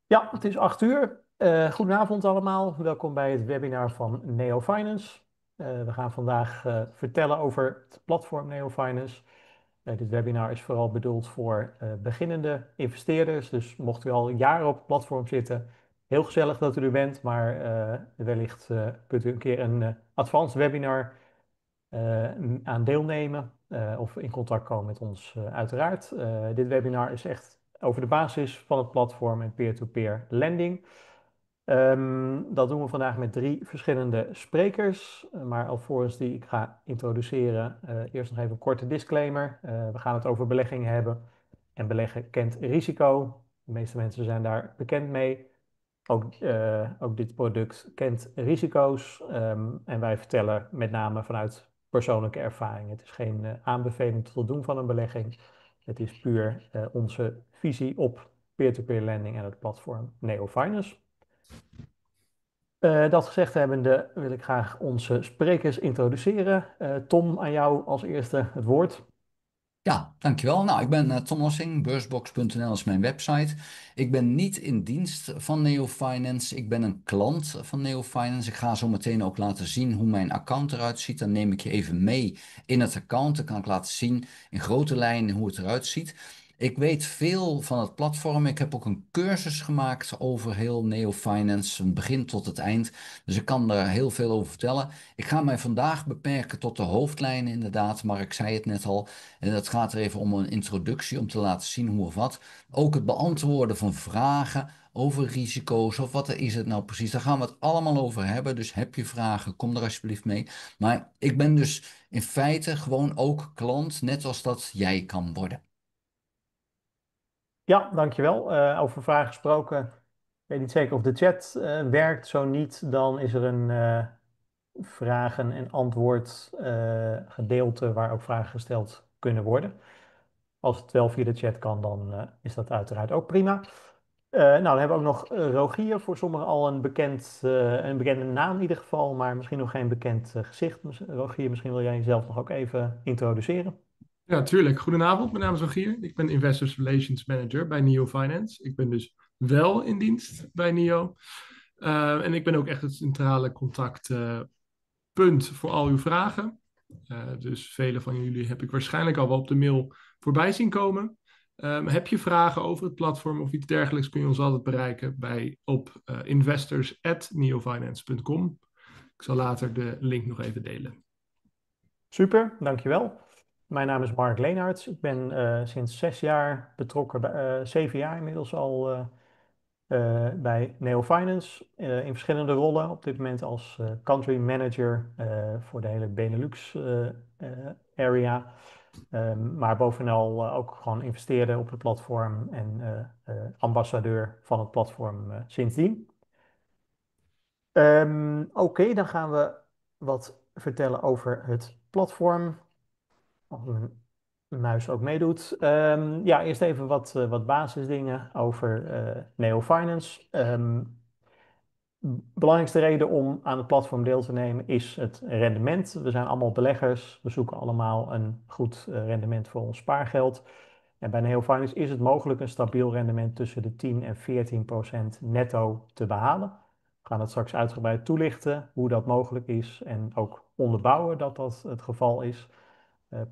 Ja, het is 8 uur. Goedenavond allemaal. Welkom bij het webinar van Neo Finance. We gaan vandaag vertellen over het platform Neo Finance. Dit webinar is vooral bedoeld voor beginnende investeerders. Dus mocht u al jaren op het platform zitten, heel gezellig dat u er bent. Maar wellicht kunt u een keer een advanced webinar aan deelnemen of in contact komen met ons uiteraard. Dit webinar is echt over de basis van het platform en peer-to-peer lending. Dat doen we vandaag met 3 verschillende sprekers. Maar alvorens die ik ga introduceren, eerst nog even een korte disclaimer. We gaan het over beleggingen hebben. En beleggen kent risico. De meeste mensen zijn daar bekend mee. Ook dit product kent risico's. En wij vertellen met name vanuit persoonlijke ervaring. Het is geen aanbeveling tot het doen van een belegging. Het is puur onze visie op peer-to-peer lending en het platform Neo Finance. Dat gezegd hebbende wil ik graag onze sprekers introduceren. Tom, aan jou als eerste het woord. Ja, dankjewel. Nou, ik ben Tom Lossing, beursbox.nl is mijn website. Ik ben niet in dienst van Neo Finance. Ik ben een klant van Neo Finance. Ik ga zo meteen ook laten zien hoe mijn account eruit ziet. Dan neem ik je even mee in het account. Dan kan ik laten zien in grote lijnen hoe het eruit ziet. Ik weet veel van het platform. Ik heb ook een cursus gemaakt over heel Neo Finance, van begin tot het eind. Dus ik kan daar heel veel over vertellen. Ik ga mij vandaag beperken tot de hoofdlijnen inderdaad, maar ik zei het net al. En het gaat er even om een introductie om te laten zien hoe of wat. Ook het beantwoorden van vragen over risico's of wat is het nou precies. Daar gaan we het allemaal over hebben. Dus heb je vragen, kom er alsjeblieft mee. Maar ik ben dus in feite gewoon ook klant, net als dat jij kan worden. Ja, dankjewel. Over vragen gesproken. Ik weet niet zeker of de chat werkt. Zo niet, dan is er een vragen- en antwoord gedeelte waar ook vragen gesteld kunnen worden. Als het wel via de chat kan, dan is dat uiteraard ook prima. Nou, dan hebben we ook nog Rogier, voor sommigen al een bekende naam in ieder geval, maar misschien nog geen bekend gezicht. Rogier, misschien wil jij jezelf nog ook even introduceren. Ja, tuurlijk. Goedenavond, mijn naam is Rogier. Ik ben Investors Relations Manager bij NEO Finance. Ik ben dus wel in dienst bij NEO. En ik ben ook echt het centrale contactpunt voor al uw vragen. Dus vele van jullie heb ik waarschijnlijk al wel op de mail voorbij zien komen. Heb je vragen over het platform of iets dergelijks, kun je ons altijd bereiken op investors@neofinance.com. Ik zal later de link nog even delen. Super, dankjewel. Mijn naam is Mark Leenaerts. Ik ben sinds 6 jaar betrokken, 7 jaar inmiddels al bij Neo Finance in verschillende rollen. Op dit moment als country manager voor de hele Benelux area. Maar bovenal ook gewoon investeerder op het platform en ambassadeur van het platform sindsdien. Oké, dan gaan we wat vertellen over het platform. Als mijn muis ook meedoet. Ja, eerst even wat basisdingen over Neo Finance. Belangrijkste reden om aan het platform deel te nemen is het rendement. We zijn allemaal beleggers. We zoeken allemaal een goed rendement voor ons spaargeld. En bij Neo Finance is het mogelijk een stabiel rendement tussen de 10 en 14% netto te behalen. We gaan het straks uitgebreid toelichten hoe dat mogelijk is en ook onderbouwen dat dat het geval is.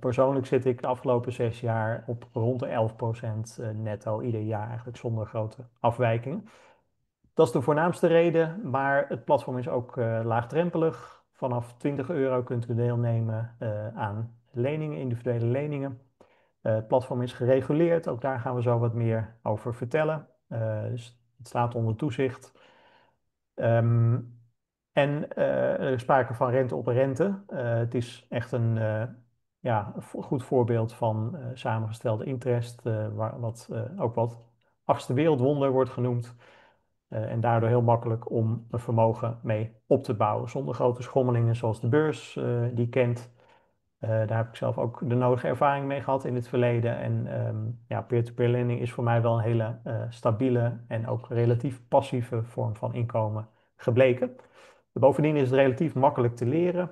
Persoonlijk zit ik de afgelopen 6 jaar op rond de 11% netto ieder jaar, eigenlijk zonder grote afwijkingen. Dat is de voornaamste reden, maar het platform is ook laagdrempelig. Vanaf €20 kunt u deelnemen aan leningen, individuele leningen. Het platform is gereguleerd, ook daar gaan we zo wat meer over vertellen. Dus het staat onder toezicht. Ehm, en er is sprake van rente op rente. Het is echt een ja, een goed voorbeeld van samengestelde interest, ook wat achtste wereldwonder wordt genoemd. En daardoor heel makkelijk om een vermogen mee op te bouwen, zonder grote schommelingen zoals de beurs die kent. Daar heb ik zelf ook de nodige ervaring mee gehad in het verleden. En ja, peer-to-peer lending is voor mij wel een hele stabiele en ook relatief passieve vorm van inkomen gebleken. Bovendien is het relatief makkelijk te leren.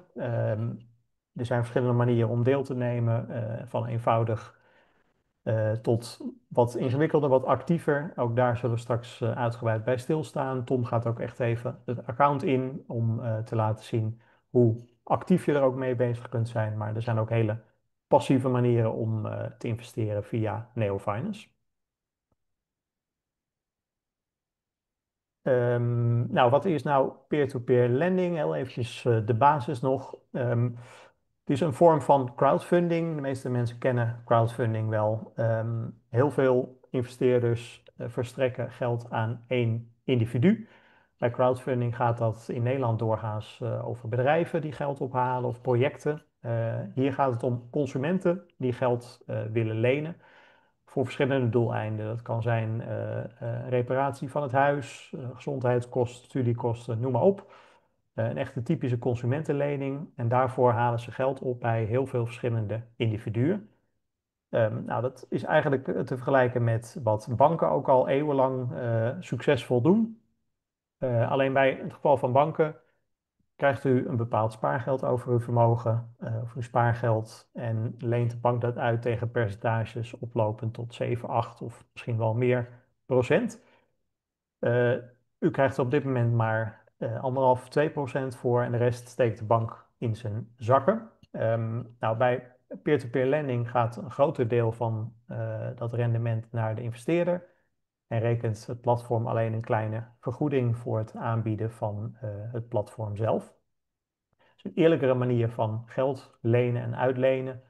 Er zijn verschillende manieren om deel te nemen, van eenvoudig tot wat ingewikkelder, wat actiever. Ook daar zullen we straks uitgebreid bij stilstaan. Tom gaat ook echt even het account in om te laten zien hoe actief je er ook mee bezig kunt zijn. Maar er zijn ook hele passieve manieren om te investeren via Neo Finance. Nou, wat is nou peer-to-peer lending? Heel eventjes de basis nog. Het is een vorm van crowdfunding. De meeste mensen kennen crowdfunding wel. Heel veel investeerders verstrekken geld aan één individu. Bij crowdfunding gaat dat in Nederland doorgaans over bedrijven die geld ophalen of projecten. Hier gaat het om consumenten die geld willen lenen voor verschillende doeleinden. Dat kan zijn reparatie van het huis, gezondheidskosten, studiekosten, noem maar op. Een echte typische consumentenlening. En daarvoor halen ze geld op bij heel veel verschillende individuen. Nou, dat is eigenlijk te vergelijken met wat banken ook al eeuwenlang succesvol doen. Alleen bij het geval van banken krijgt u een bepaald spaargeld over uw vermogen, of uw spaargeld, en leent de bank dat uit tegen percentages oplopend tot 7, 8 of misschien wel meer procent. U krijgt er op dit moment maar 1,5, 2% voor en de rest steekt de bank in zijn zakken. Nou, bij peer-to-peer lending gaat een groter deel van dat rendement naar de investeerder en rekent het platform alleen een kleine vergoeding voor het aanbieden van het platform zelf. Dus een eerlijkere manier van geld lenen en uitlenen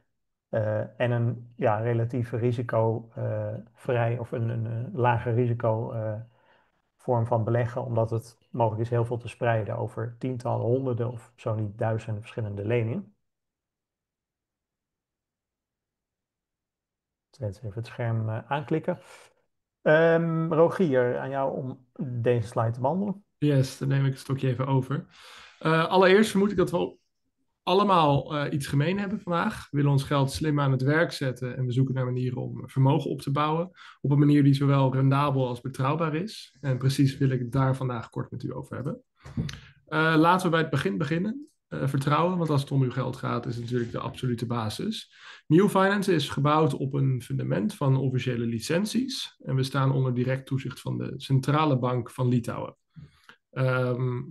en een relatief risicovrij of een lager risico vorm van beleggen, omdat het mogelijk is heel veel te spreiden over tientallen, honderden of zo niet duizenden verschillende leningen. Even het scherm aanklikken. Rogier, aan jou om deze slide te behandelen. Yes, dan neem ik het stokje even over. Allereerst vermoed ik dat we allemaal iets gemeen hebben vandaag. We willen ons geld slim aan het werk zetten en we zoeken naar manieren om vermogen op te bouwen. Op een manier die zowel rendabel als betrouwbaar is. En precies wil ik het daar vandaag kort met u over hebben. Laten we bij het begin beginnen. Vertrouwen, want als het om uw geld gaat, is het natuurlijk de absolute basis. Neo Finance is gebouwd op een fundament van officiële licenties. En we staan onder direct toezicht van de Centrale Bank van Litouwen.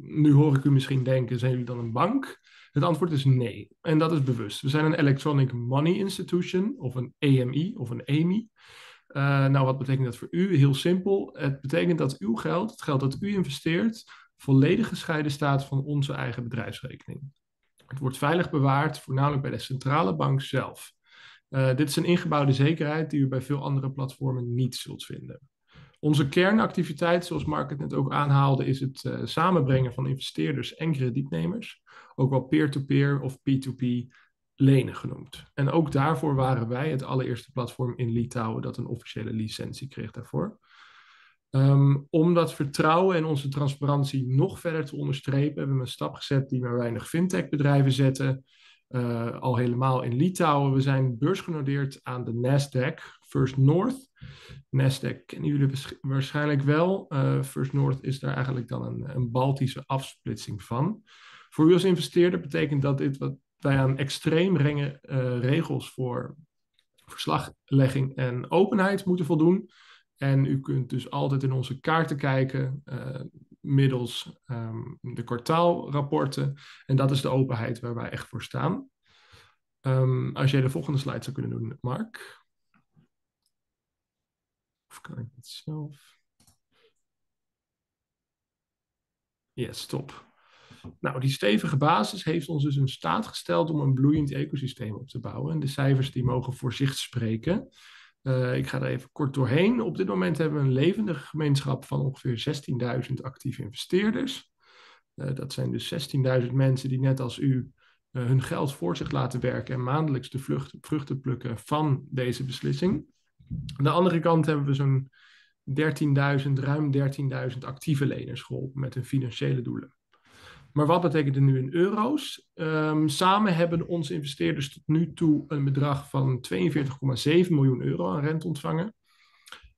Nu hoor ik u misschien denken, zijn jullie dan een bank? Het antwoord is nee. En dat is bewust. We zijn een Electronic Money Institution, of een EMI, of een EMI. Nou, wat betekent dat voor u? Heel simpel. Het betekent dat uw geld, het geld dat u investeert, volledig gescheiden staat van onze eigen bedrijfsrekening. Het wordt veilig bewaard, voornamelijk bij de centrale bank zelf. Dit is een ingebouwde zekerheid die u bij veel andere platformen niet zult vinden. Onze kernactiviteit, zoals Mark het net ook aanhaalde, is het samenbrengen van investeerders en kredietnemers, ook wel peer-to-peer of P2P lenen genoemd. En ook daarvoor waren wij het allereerste platform in Litouwen dat een officiële licentie kreeg daarvoor. Om dat vertrouwen en onze transparantie nog verder te onderstrepen, hebben we een stap gezet die maar weinig fintech-bedrijven zetten. Al helemaal in Litouwen. We zijn beursgenoteerd aan de Nasdaq First North. Nasdaq kennen jullie waarschijnlijk wel. First North is daar eigenlijk dan een Baltische afsplitsing van. Voor u als investeerder betekent dat dit wat wij aan extreem strenge regels voor verslaglegging en openheid moeten voldoen. En u kunt dus altijd in onze kaarten kijken middels de kwartaalrapporten. En dat is de openheid waar wij echt voor staan. Als jij de volgende slide zou kunnen doen, Mark. Of kan ik het zelf? Yes, top. Nou, die stevige basis heeft ons dus in staat gesteld om een bloeiend ecosysteem op te bouwen. En de cijfers die mogen voor zich spreken. Ik ga er even kort doorheen. Op dit moment hebben we een levendige gemeenschap van ongeveer 16.000 actieve investeerders. Dat zijn dus 16.000 mensen die net als u hun geld voor zich laten werken en maandelijks de vruchten plukken van deze beslissing. Aan de andere kant hebben we zo'n ruim 13.000 actieve leners geholpen met hun financiële doelen. Maar wat betekent het nu in euro's? Samen hebben onze investeerders tot nu toe een bedrag van 42,7 miljoen euro aan rente ontvangen.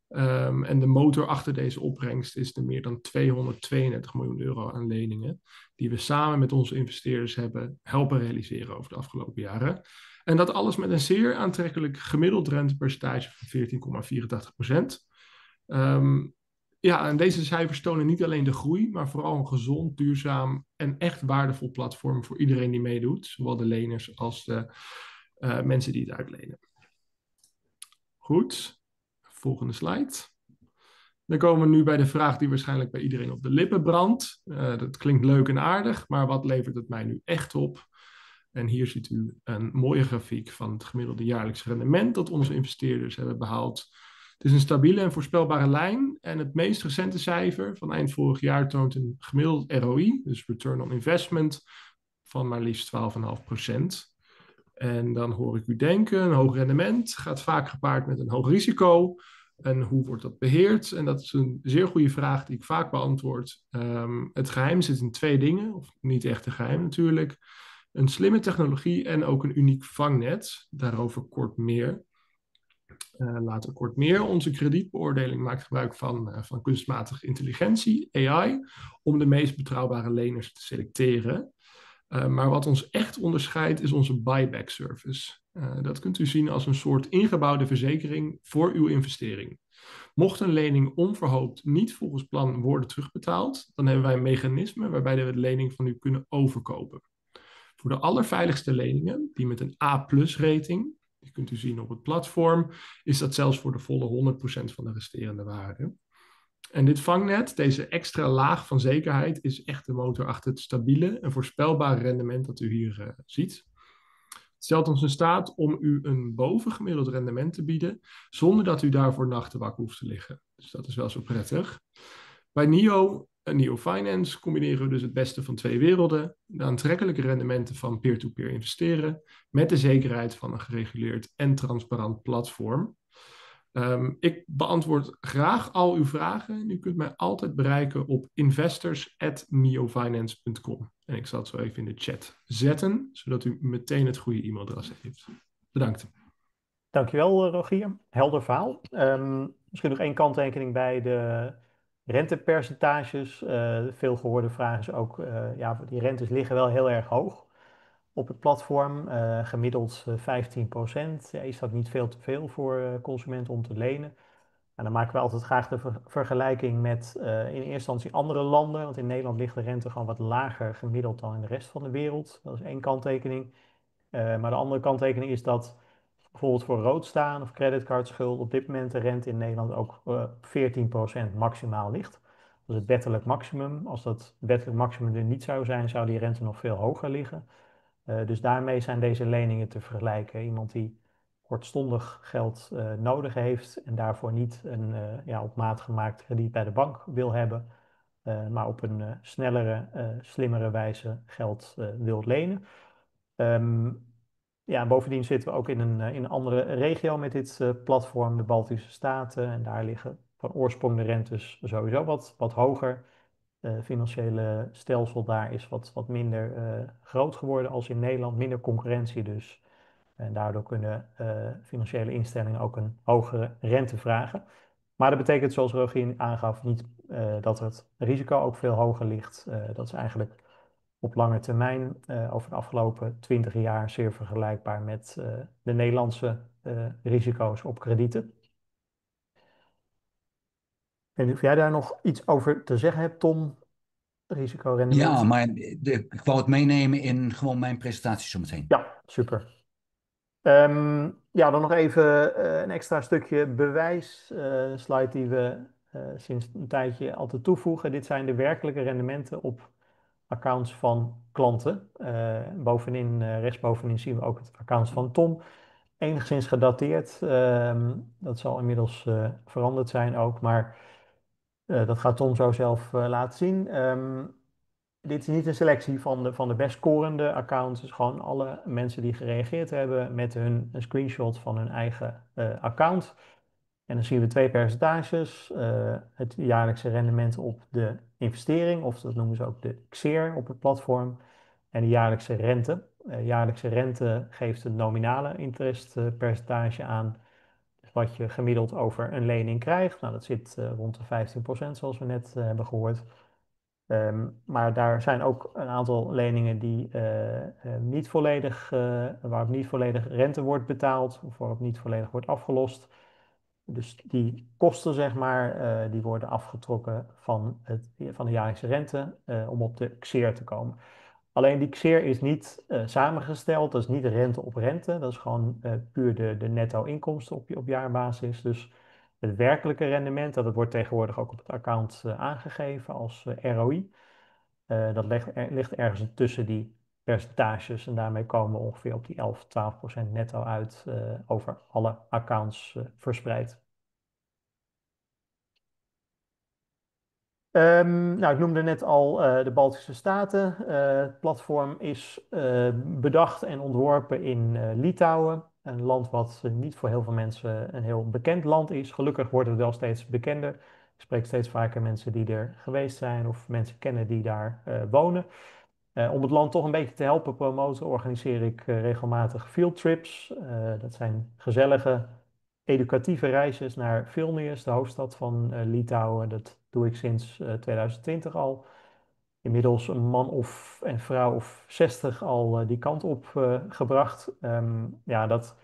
En de motor achter deze opbrengst is de meer dan 232 miljoen euro aan leningen, die we samen met onze investeerders hebben helpen realiseren over de afgelopen jaren. En dat alles met een zeer aantrekkelijk gemiddeld rentepercentage van 14,84%. Ja, en deze cijfers tonen niet alleen de groei, maar vooral een gezond, duurzaam en echt waardevol platform voor iedereen die meedoet, zowel de leners als de mensen die het uitlenen. Goed, volgende slide. Dan komen we nu bij de vraag die waarschijnlijk bij iedereen op de lippen brandt. Dat klinkt leuk en aardig, maar wat levert het mij nu echt op? En hier ziet u een mooie grafiek van het gemiddelde jaarlijks rendement dat onze investeerders hebben behaald. Het is een stabiele en voorspelbare lijn en het meest recente cijfer van eind vorig jaar toont een gemiddeld ROI, dus Return on Investment, van maar liefst 12,5%. En dan hoor ik u denken, een hoog rendement gaat vaak gepaard met een hoog risico. En hoe wordt dat beheerd? En dat is een zeer goede vraag die ik vaak beantwoord. Het geheim zit in twee dingen, of niet echt een geheim natuurlijk. Een slimme technologie en ook een uniek vangnet. Daarover kort meer. Later kort meer. Onze kredietbeoordeling maakt gebruik van kunstmatige intelligentie, AI, om de meest betrouwbare leners te selecteren. Maar wat ons echt onderscheidt is onze buyback service. Dat kunt u zien als een soort ingebouwde verzekering voor uw investering. Mocht een lening onverhoopt niet volgens plan worden terugbetaald, dan hebben wij een mechanisme waarbij we de lening van u kunnen overkopen. Voor de allerveiligste leningen, die met een A+-rating, die kunt u zien op het platform, is dat zelfs voor de volle 100% van de resterende waarde. En dit vangnet, deze extra laag van zekerheid, is echt de motor achter het stabiele en voorspelbare rendement dat u hier ziet. Het stelt ons in staat om u een bovengemiddeld rendement te bieden, zonder dat u daarvoor nachten wakker hoeft te liggen. Dus dat is wel zo prettig. Bij NIO en NIO Finance combineren we dus het beste van twee werelden. De aantrekkelijke rendementen van peer-to-peer investeren, met de zekerheid van een gereguleerd en transparant platform. Ik beantwoord graag al uw vragen. U kunt mij altijd bereiken op investors@neofinance.com. En ik zal het zo even in de chat zetten, zodat u meteen het goede e-mailadres heeft. Bedankt. Dankjewel, Rogier. Helder verhaal. Misschien nog één kanttekening bij de rentepercentages. Veel gehoorde vraag is ook, ja, die rentes liggen wel heel erg hoog op het platform. Gemiddeld 15%. Ja, is dat niet veel te veel voor consumenten om te lenen? En dan maken we altijd graag de vergelijking met in eerste instantie andere landen. Want in Nederland ligt de rente gewoon wat lager gemiddeld dan in de rest van de wereld. Dat is één kanttekening. Maar de andere kanttekening is dat bijvoorbeeld voor roodstaan of creditcardschuld op dit moment de rente in Nederland ook 14% maximaal ligt. Dat is het wettelijk maximum. Als dat wettelijk maximum er niet zou zijn, zou die rente nog veel hoger liggen. Dus daarmee zijn deze leningen te vergelijken. Iemand die kortstondig geld nodig heeft en daarvoor niet een ja, op maat gemaakt krediet bij de bank wil hebben, maar op een snellere, slimmere wijze geld wil lenen. Ja, bovendien zitten we ook in een andere regio met dit platform, de Baltische Staten. En daar liggen van oorsprong de rentes sowieso wat hoger. Financiële stelsel daar is wat minder groot geworden als in Nederland, minder concurrentie dus. En daardoor kunnen financiële instellingen ook een hogere rente vragen. Maar dat betekent, zoals Rogier aangaf, niet dat het risico ook veel hoger ligt. Dat is eigenlijk op lange termijn over de afgelopen 20 jaar zeer vergelijkbaar met de Nederlandse risico's op kredieten. En of jij daar nog iets over te zeggen hebt, Tom? Risicorendement? Ja, maar ik wou het meenemen in gewoon mijn presentatie zometeen. Ja, super. Ja, dan nog even een extra stukje bewijs. Een slide die we sinds een tijdje altijd toevoegen. Dit zijn de werkelijke rendementen op accounts van klanten. Rechtsbovenin zien we ook het account van Tom. Enigszins gedateerd. Dat zal inmiddels veranderd zijn ook, maar dat gaat Tom zo zelf laten zien. Dit is niet een selectie van de best scorende accounts. Het is gewoon alle mensen die gereageerd hebben met een screenshot van hun eigen account. En dan zien we twee percentages. Het jaarlijkse rendement op de investering, of dat noemen ze ook de XER op het platform. En de jaarlijkse rente. Jaarlijkse rente geeft het nominale interestpercentage aan. Dus wat je gemiddeld over een lening krijgt. Nou, dat zit rond de 15%, zoals we net hebben gehoord. Maar daar zijn ook een aantal leningen die niet volledig, waarop niet volledig rente wordt betaald of waarop niet volledig wordt afgelost. Dus die kosten, zeg maar, die worden afgetrokken van de jaarlijkse rente om op de XEER te komen. Alleen die XEER is niet samengesteld, dat is niet rente op rente, dat is gewoon puur de netto inkomsten op jaarbasis. Dus het werkelijke rendement, dat wordt tegenwoordig ook op het account aangegeven als ROI. Dat ligt ergens tussen die percentages en daarmee komen we ongeveer op die 11-12% netto uit over alle accounts verspreid. Nou, ik noemde net al de Baltische Staten. Het platform is bedacht en ontworpen in Litouwen. Een land wat niet voor heel veel mensen een heel bekend land is. Gelukkig wordt het wel steeds bekender. Ik spreek steeds vaker mensen die er geweest zijn of mensen kennen die daar wonen. Om het land toch een beetje te helpen promoten, organiseer ik regelmatig field trips. Dat zijn gezellige, educatieve reisjes naar Vilnius, de hoofdstad van Litouwen. Dat doe ik sinds 2020 al. Inmiddels een man en vrouw of 60 al die kant op gebracht. Ja, dat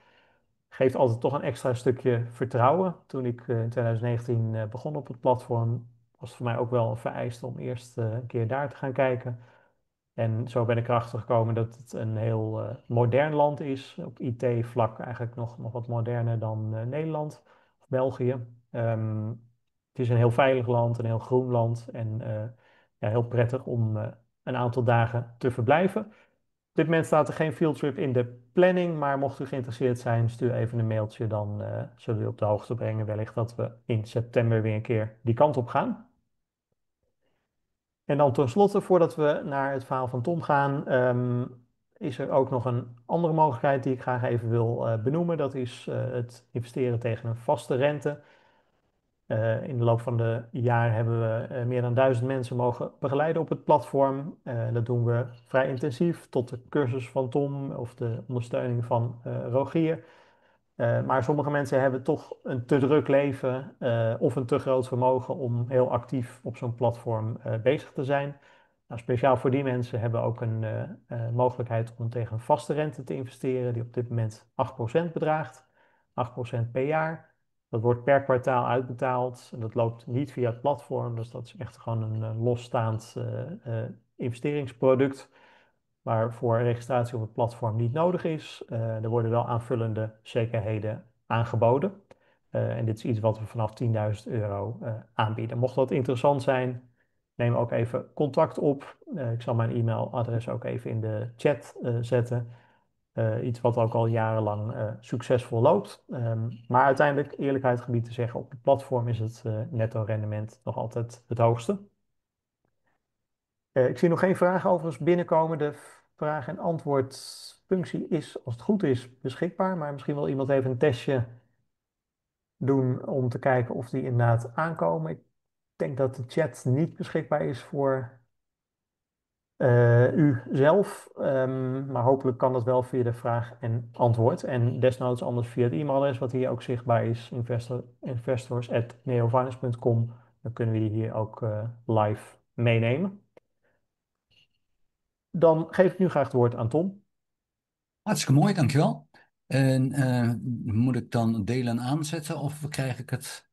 geeft altijd toch een extra stukje vertrouwen. Toen ik in 2019 begon op het platform, was het voor mij ook wel een vereiste om eerst een keer daar te gaan kijken. En zo ben ik erachter gekomen dat het een heel modern land is. Op IT-vlak eigenlijk nog wat moderner dan Nederland of België. Ehm, het is een heel veilig land, een heel groen land en ja, heel prettig om een aantal dagen te verblijven. Op dit moment staat er geen fieldtrip in de planning, maar mocht u geïnteresseerd zijn, stuur even een mailtje. Dan zullen we u op de hoogte brengen. Wellicht dat we in september weer een keer die kant op gaan. En dan tenslotte, voordat we naar het verhaal van Tom gaan, is er ook nog een andere mogelijkheid die ik graag even wil benoemen. Dat is het investeren tegen een vaste rente. In de loop van de jaren hebben we meer dan 1000 mensen mogen begeleiden op het platform. Dat doen we vrij intensief, tot de cursus van Tom of de ondersteuning van Rogier. Maar sommige mensen hebben toch een te druk leven of een te groot vermogen om heel actief op zo'n platform bezig te zijn. Nou, speciaal voor die mensen hebben we ook een mogelijkheid om tegen een vaste rente te investeren, die op dit moment 8% bedraagt, 8% per jaar. Dat wordt per kwartaal uitbetaald en dat loopt niet via het platform, dus dat is echt gewoon een losstaand investeringsproduct waarvoor registratie op het platform niet nodig is. Er worden wel aanvullende zekerheden aangeboden. En dit is iets wat we vanaf 10.000 euro aanbieden. Mocht dat interessant zijn, neem ook even contact op. Ik zal mijn e-mailadres ook even in de chat zetten. Iets wat ook al jarenlang succesvol loopt. Maar uiteindelijk, eerlijkheid gebied te zeggen, op het platform is het netto rendement nog altijd het hoogste. Ik zie nog geen vragen overigens binnenkomen. De vraag- en antwoordfunctie is, als het goed is, beschikbaar. Maar misschien wil iemand even een testje doen om te kijken of die inderdaad aankomen. Ik denk dat de chat niet beschikbaar is voor u zelf. Maar hopelijk kan dat wel via de vraag en antwoord. En desnoods anders via het e-mailadres wat hier ook zichtbaar is. investors@neofinance.com. Dan kunnen we die hier ook live meenemen. Dan geef ik nu graag het woord aan Tom. Hartstikke mooi, dankjewel. En moet ik dan delen aanzetten of krijg ik het?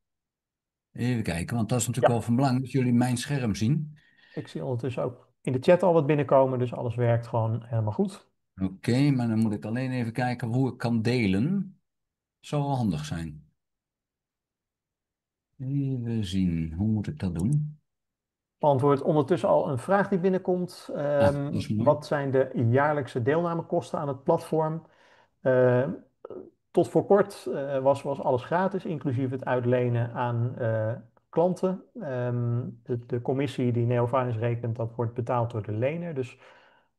Even kijken, want dat is natuurlijk Ja, wel van belang dat jullie mijn scherm zien. ik zie ondertussen ook in de chat al wat binnenkomen, dus alles werkt gewoon helemaal goed. Oké, maar dan moet ik alleen even kijken hoe ik kan delen. Zou wel handig zijn. Even zien, hoe moet ik dat doen? Beantwoord ondertussen al een vraag die binnenkomt. Ah, dat is mooi. Wat zijn de jaarlijkse deelnamekosten aan het platform? Ehm, Tot voor kort was alles gratis, inclusief het uitlenen aan klanten. De commissie die Neofinance rekent, dat wordt betaald door de lener. Dus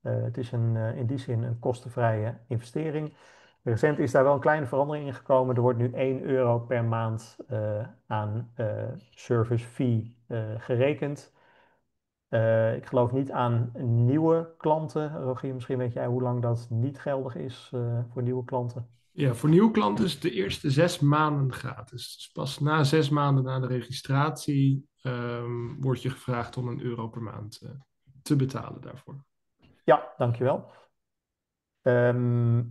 het is in die zin een kostenvrije investering. Recent is daar wel een kleine verandering in gekomen. Er wordt nu 1 euro per maand aan service fee gerekend. Ik geloof niet aan nieuwe klanten. Rogier, misschien weet jij hoe lang dat niet geldig is voor nieuwe klanten. Ja, voor nieuwe klanten is het de eerste 6 maanden gratis. Dus pas na 6 maanden na de registratie word je gevraagd om €1 per maand te betalen daarvoor. Ja, dankjewel. Ehm,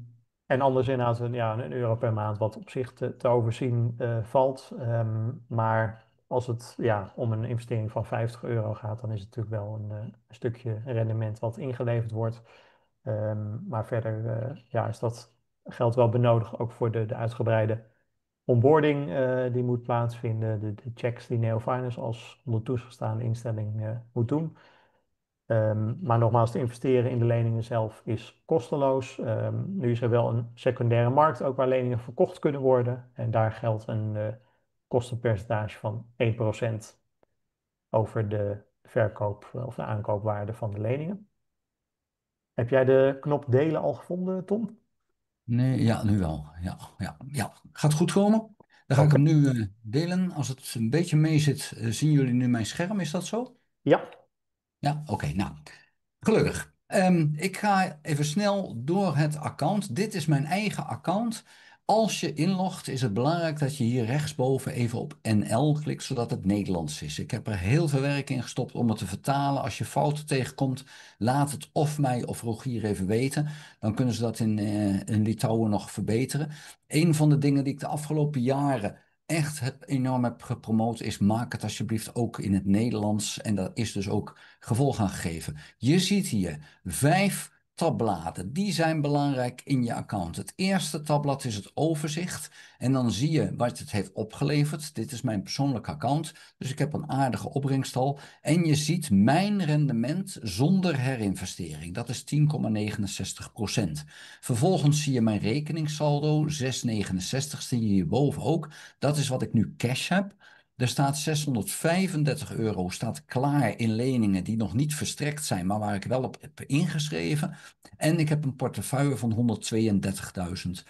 en anders inderdaad een euro per maand, wat op zich te overzien valt. Maar als het om een investering van €50 gaat, dan is het natuurlijk wel een stukje rendement wat ingeleverd wordt. Maar verder is dat geld wel benodigd ook voor de uitgebreide onboarding die moet plaatsvinden. De checks die Neofinance als onder toezicht staande instelling moet doen. Maar nogmaals, te investeren in de leningen zelf is kosteloos. Nu is er wel een secundaire markt ook waar leningen verkocht kunnen worden. En daar geldt een kostenpercentage van 1% over de verkoop of de aankoopwaarde van de leningen. Heb jij de knop delen al gevonden, Tom? Nee, ja, nu wel. Ja. Gaat goed komen? Dan ga ik Oké. hem nu delen. Als het een beetje mee zit, zien jullie nu mijn scherm. Is dat zo? Ja. Ja, oké. Nou, gelukkig. Ik ga even snel door het account. Dit is mijn eigen account. Als je inlogt, is het belangrijk dat je hier rechtsboven even op NL klikt, zodat het Nederlands is. Ik heb er heel veel werk in gestopt om het te vertalen. Als je fouten tegenkomt, laat het of mij of Rogier even weten. Dan kunnen ze dat in Litouwen nog verbeteren. Een van de dingen die ik de afgelopen jaren echt enorm heb gepromoot is: maak het alsjeblieft ook in het Nederlands. En daar is dus ook gevolg aan gegeven. Je ziet hier 5 tabbladen. Die zijn belangrijk in je account. Het eerste tabblad is het overzicht. En dan zie je wat het heeft opgeleverd. Dit is mijn persoonlijke account. Dus ik heb een aardige opbrengstal. En je ziet mijn rendement zonder herinvestering. Dat is 10,69%. Vervolgens zie je mijn rekeningssaldo. 6,69 zie je hierboven ook. Dat is wat ik nu cash heb. Er staat €635 staat klaar in leningen die nog niet verstrekt zijn, maar waar ik wel op heb ingeschreven. En ik heb een portefeuille van €132.000.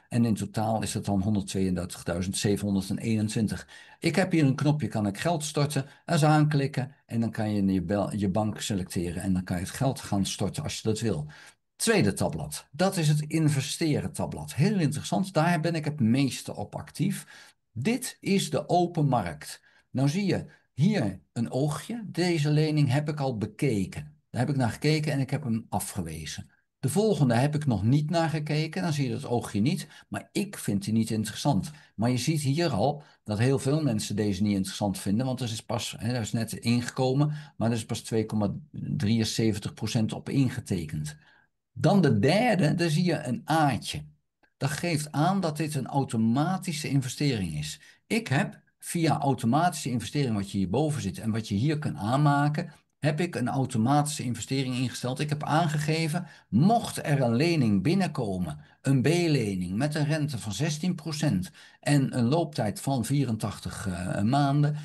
En in totaal is het dan 132.721. Ik heb hier een knopje, kan ik geld storten. Eens aanklikken en dan kan je je bank selecteren. En dan kan je het geld gaan storten als je dat wil. Tweede tabblad, dat is het investeren tabblad. Heel interessant, daar ben ik het meeste op actief. Dit is de open markt. Nou zie je hier een oogje. Deze lening heb ik al bekeken. Daar heb ik naar gekeken en ik heb hem afgewezen. De volgende heb ik nog niet naar gekeken. Dan zie je dat oogje niet. Maar ik vind die niet interessant. Maar je ziet hier al dat heel veel mensen deze niet interessant vinden. Want er is pas, er is net ingekomen. Maar er is pas 2,73% op ingetekend. Dan de derde, daar zie je een A'tje. Dat geeft aan dat dit een automatische investering is. Ik heb via automatische investering, wat je hierboven zit en wat je hier kan aanmaken, heb ik een automatische investering ingesteld. Ik heb aangegeven, mocht er een lening binnenkomen, een B-lening met een rente van 16% en een looptijd van 84 maanden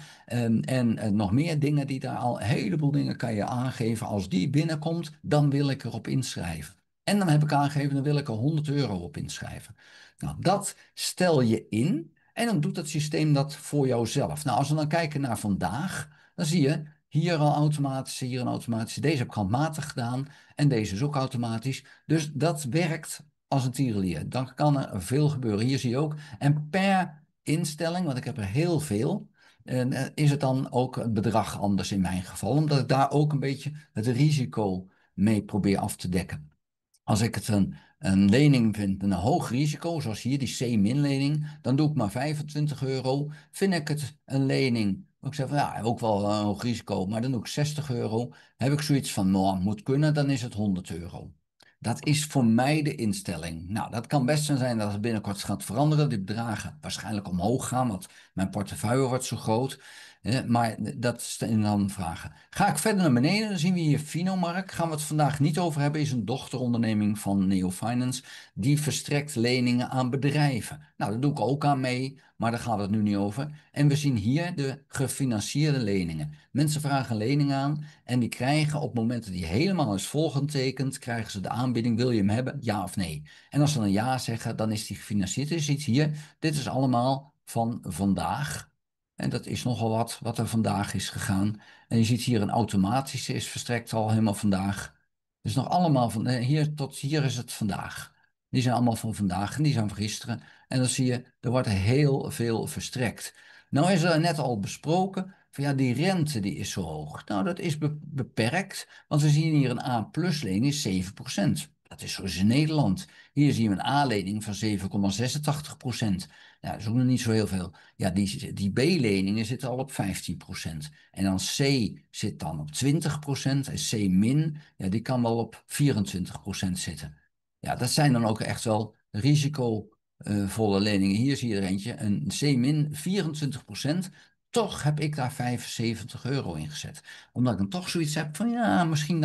en nog meer dingen die daar al, een heleboel dingen kan je aangeven. Als die binnenkomt, dan wil ik erop inschrijven. En dan heb ik aangegeven, dan wil ik er €100 op inschrijven. Nou, dat stel je in en dan doet het systeem dat voor jouzelf. Nou, als we dan kijken naar vandaag, dan zie je hier al automatische, hier een automatische. Deze heb ik handmatig gedaan en deze is ook automatisch. Dus dat werkt als een tierenlier. Dan kan er veel gebeuren. Hier zie je ook. En per instelling, want ik heb er heel veel, is het dan ook het bedrag anders in mijn geval. Omdat ik daar ook een beetje het risico mee probeer af te dekken. Als ik het een lening vind met een hoog risico, zoals hier die C-lening, dan doe ik maar €25. Vind ik het een lening, ik zeg van ja, ook wel een hoog risico, maar dan doe ik €60. Heb ik zoiets van, nou, moet kunnen, dan is het €100. Dat is voor mij de instelling. Nou, dat kan best zo zijn dat het binnenkort gaat veranderen. Die bedragen waarschijnlijk omhoog gaan, want mijn portefeuille wordt zo groot. Maar dat is dan vragen. Ga ik verder naar beneden, dan zien we hier Finomark. Gaan we het vandaag niet over hebben, is een dochteronderneming van Neofinance. Die verstrekt leningen aan bedrijven. Nou, daar doe ik ook aan mee, maar daar gaan we het nu niet over. En we zien hier de gefinancierde leningen. Mensen vragen lening aan en die krijgen op het moment dat die helemaal is volgetekend, krijgen ze de aanbieding, wil je hem hebben, ja of nee? En als ze dan ja zeggen, dan is die gefinancierd. Je ziet hier, dit is allemaal van vandaag. En dat is nogal wat er vandaag is gegaan. En je ziet hier een automatische is verstrekt al helemaal vandaag. Dus nog allemaal van hier tot hier is het vandaag. Die zijn allemaal van vandaag en die zijn van gisteren. En dan zie je, er wordt heel veel verstrekt. Nou is er net al besproken van ja, die rente die is zo hoog. Nou, dat is beperkt, want we zien hier een A-plus lening is 7%. Dat is zoals in Nederland. Hier zien we een A-lening van 7,86%. Ja, dat is ook nog niet zo heel veel. Ja, die B-leningen zitten al op 15%. En dan C zit dan op 20% en C-min, ja, die kan wel op 24% zitten. Ja, dat zijn dan ook echt wel risicovolle leningen. Hier zie je er eentje, een C-min 24%. Toch heb ik daar €75 in gezet. Omdat ik dan toch zoiets heb van ja, misschien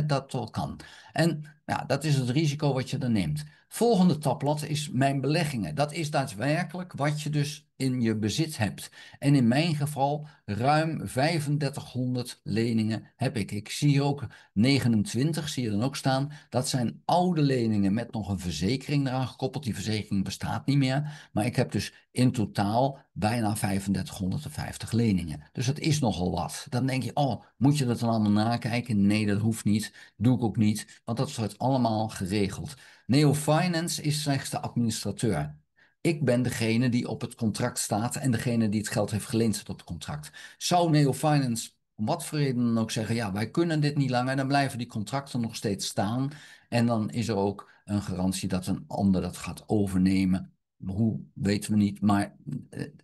dat wel kan. En ja, dat is het risico wat je dan neemt. Volgende tabblad is mijn beleggingen. Dat is daadwerkelijk wat je dus in je bezit hebt. En in mijn geval ruim 3500 leningen heb ik. Ik zie hier ook 29, zie je dan ook staan. Dat zijn oude leningen met nog een verzekering eraan gekoppeld. Die verzekering bestaat niet meer. Maar ik heb dus in totaal bijna 3550 leningen. Dus dat is nogal wat. Dan denk je, oh, moet je dat dan allemaal nakijken? Nee, dat hoeft niet. Doe ik ook niet, want dat wordt allemaal geregeld. Neo Finance is slechts de administrateur. Ik ben degene die op het contract staat en degene die het geld heeft geleend tot het contract. Zou Neo Finance om wat voor reden dan ook zeggen, ja, wij kunnen dit niet langer, dan blijven die contracten nog steeds staan. En dan is er ook een garantie dat een ander dat gaat overnemen. Hoe, weten we niet. Maar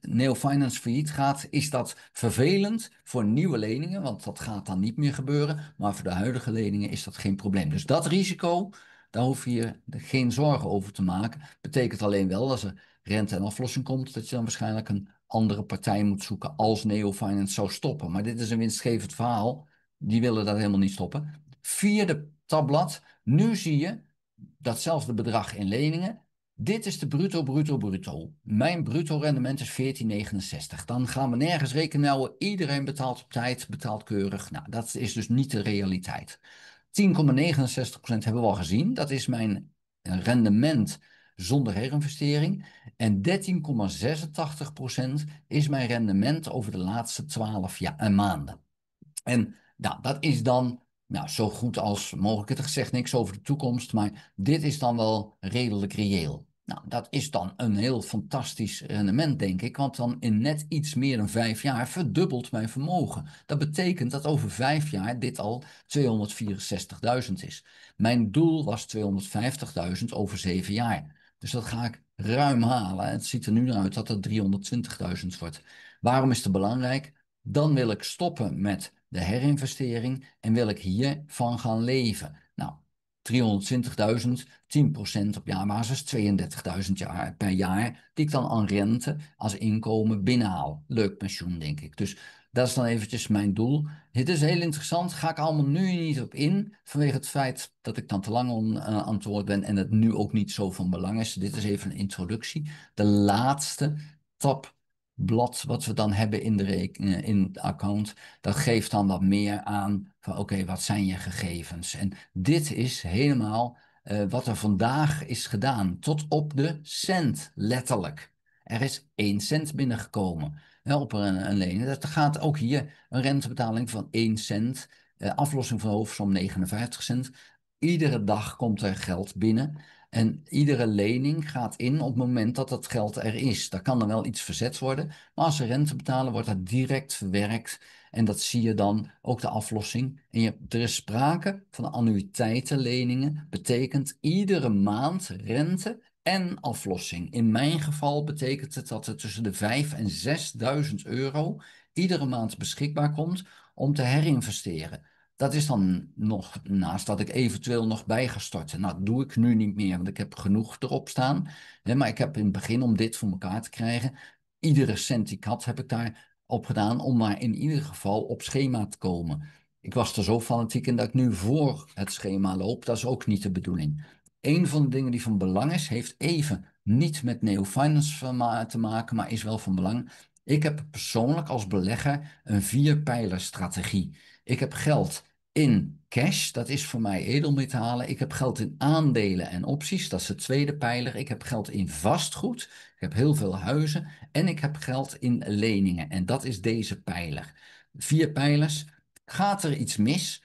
Neo Finance failliet gaat, is dat vervelend voor nieuwe leningen, want dat gaat dan niet meer gebeuren. Maar voor de huidige leningen is dat geen probleem. Dus dat risico, daar hoef je je geen zorgen over te maken. Betekent alleen wel als er rente en aflossing komt, dat je dan waarschijnlijk een andere partij moet zoeken als Neo Finance zou stoppen. Maar dit is een winstgevend verhaal. Die willen dat helemaal niet stoppen. Vierde tabblad. Nu zie je datzelfde bedrag in leningen. Dit is de bruto. Mijn bruto rendement is 14,69. Dan gaan we nergens rekenen houden. Iedereen betaalt op tijd, betaalt keurig. Nou, dat is dus niet de realiteit. 10,69% hebben we al gezien. Dat is mijn rendement zonder herinvestering. En 13,86% is mijn rendement over de laatste 12 maanden. En nou, dat is dan zo goed als mogelijk. Het zegt niks over de toekomst, maar dit is dan wel redelijk reëel. Nou, dat is dan een heel fantastisch rendement, denk ik, want dan in net iets meer dan 5 jaar verdubbelt mijn vermogen. Dat betekent dat over 5 jaar dit al 264.000 is. Mijn doel was 250.000 over 7 jaar. Dus dat ga ik ruim halen. Het ziet er nu naar uit dat het 320.000 wordt. Waarom is het belangrijk? Dan wil ik stoppen met de herinvestering en wil ik hiervan gaan leven. Nou, 320.000, 10% op jaarbasis, 32.000 per jaar, die ik dan aan rente als inkomen binnenhaal. Leuk pensioen, denk ik. Dus dat is dan eventjes mijn doel. Het is heel interessant, ga ik allemaal nu niet op in, vanwege het feit dat ik dan te lang aan het woord ben en het nu ook niet zo van belang is. Dit is even een introductie. De laatste tabblad wat we dan hebben in het account, dat geeft dan wat meer aan van oké, wat zijn je gegevens? En dit is helemaal wat er vandaag is gedaan, tot op de cent, letterlijk. Er is 1 cent binnengekomen op een lening. Dat gaat ook hier een rentebetaling van 1 cent, aflossing van hoofdsom 59 cent. Iedere dag komt er geld binnen. En iedere lening gaat in op het moment dat dat geld er is. Daar kan dan wel iets verzet worden, maar als ze rente betalen, wordt dat direct verwerkt. En dat zie je dan, ook de aflossing. En er is sprake van annuïteitenleningen, betekent iedere maand rente en aflossing. In mijn geval betekent het dat er tussen de 5.000 en 6.000 euro iedere maand beschikbaar komt om te herinvesteren. Dat is dan nog naast dat ik eventueel nog bij ga storten. Nou, dat doe ik nu niet meer, want ik heb genoeg erop staan. Maar ik heb in het begin, om dit voor elkaar te krijgen, iedere cent die ik had, heb ik daar op gedaan om maar in ieder geval op schema te komen. Ik was er zo fanatiek in dat ik nu voor het schema loop. Dat is ook niet de bedoeling. Een van de dingen die van belang is, heeft even niet met Neo Finance te maken, maar is wel van belang. Ik heb persoonlijk als belegger een 4-pijlerstrategie. Ik heb geld in cash, dat is voor mij edelmetalen. Ik heb geld in aandelen en opties, dat is de tweede pijler. Ik heb geld in vastgoed, ik heb heel veel huizen en ik heb geld in leningen. En dat is deze pijler. 4 pijlers. Gaat er iets mis?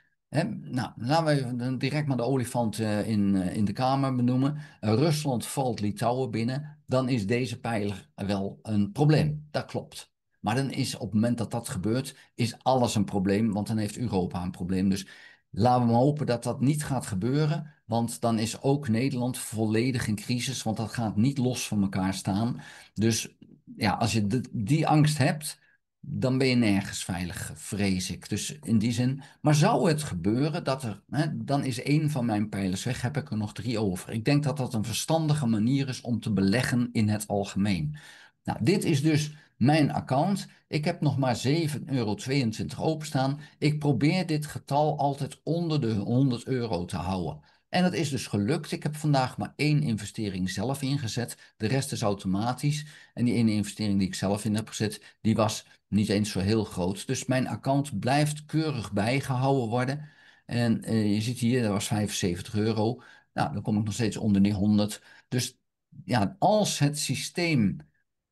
Nou, laten we direct maar de olifant in de kamer benoemen. Rusland valt Litouwen binnen, dan is deze pijler wel een probleem. Dat klopt. Maar dan is op het moment dat dat gebeurt, is alles een probleem, want dan heeft Europa een probleem. Dus laten we maar hopen dat dat niet gaat gebeuren, want dan is ook Nederland volledig in crisis, want dat gaat niet los van elkaar staan. Dus ja, als je die angst hebt, dan ben je nergens veilig, vrees ik. Dus in die zin, maar zou het gebeuren dat dan is één van mijn pijlers weg, heb ik er nog 3 over. Ik denk dat dat een verstandige manier is om te beleggen in het algemeen. Nou, dit is dus mijn account. Ik heb nog maar 7,22 € openstaan. Ik probeer dit getal altijd onder de 100 euro te houden. En dat is dus gelukt. Ik heb vandaag maar 1 investering zelf ingezet. De rest is automatisch. En die ene investering die ik zelf in heb gezet, die was niet eens zo heel groot. Dus mijn account blijft keurig bijgehouden worden. En je ziet hier, dat was 75 euro. Nou, dan kom ik nog steeds onder die 100. Dus ja, als het systeem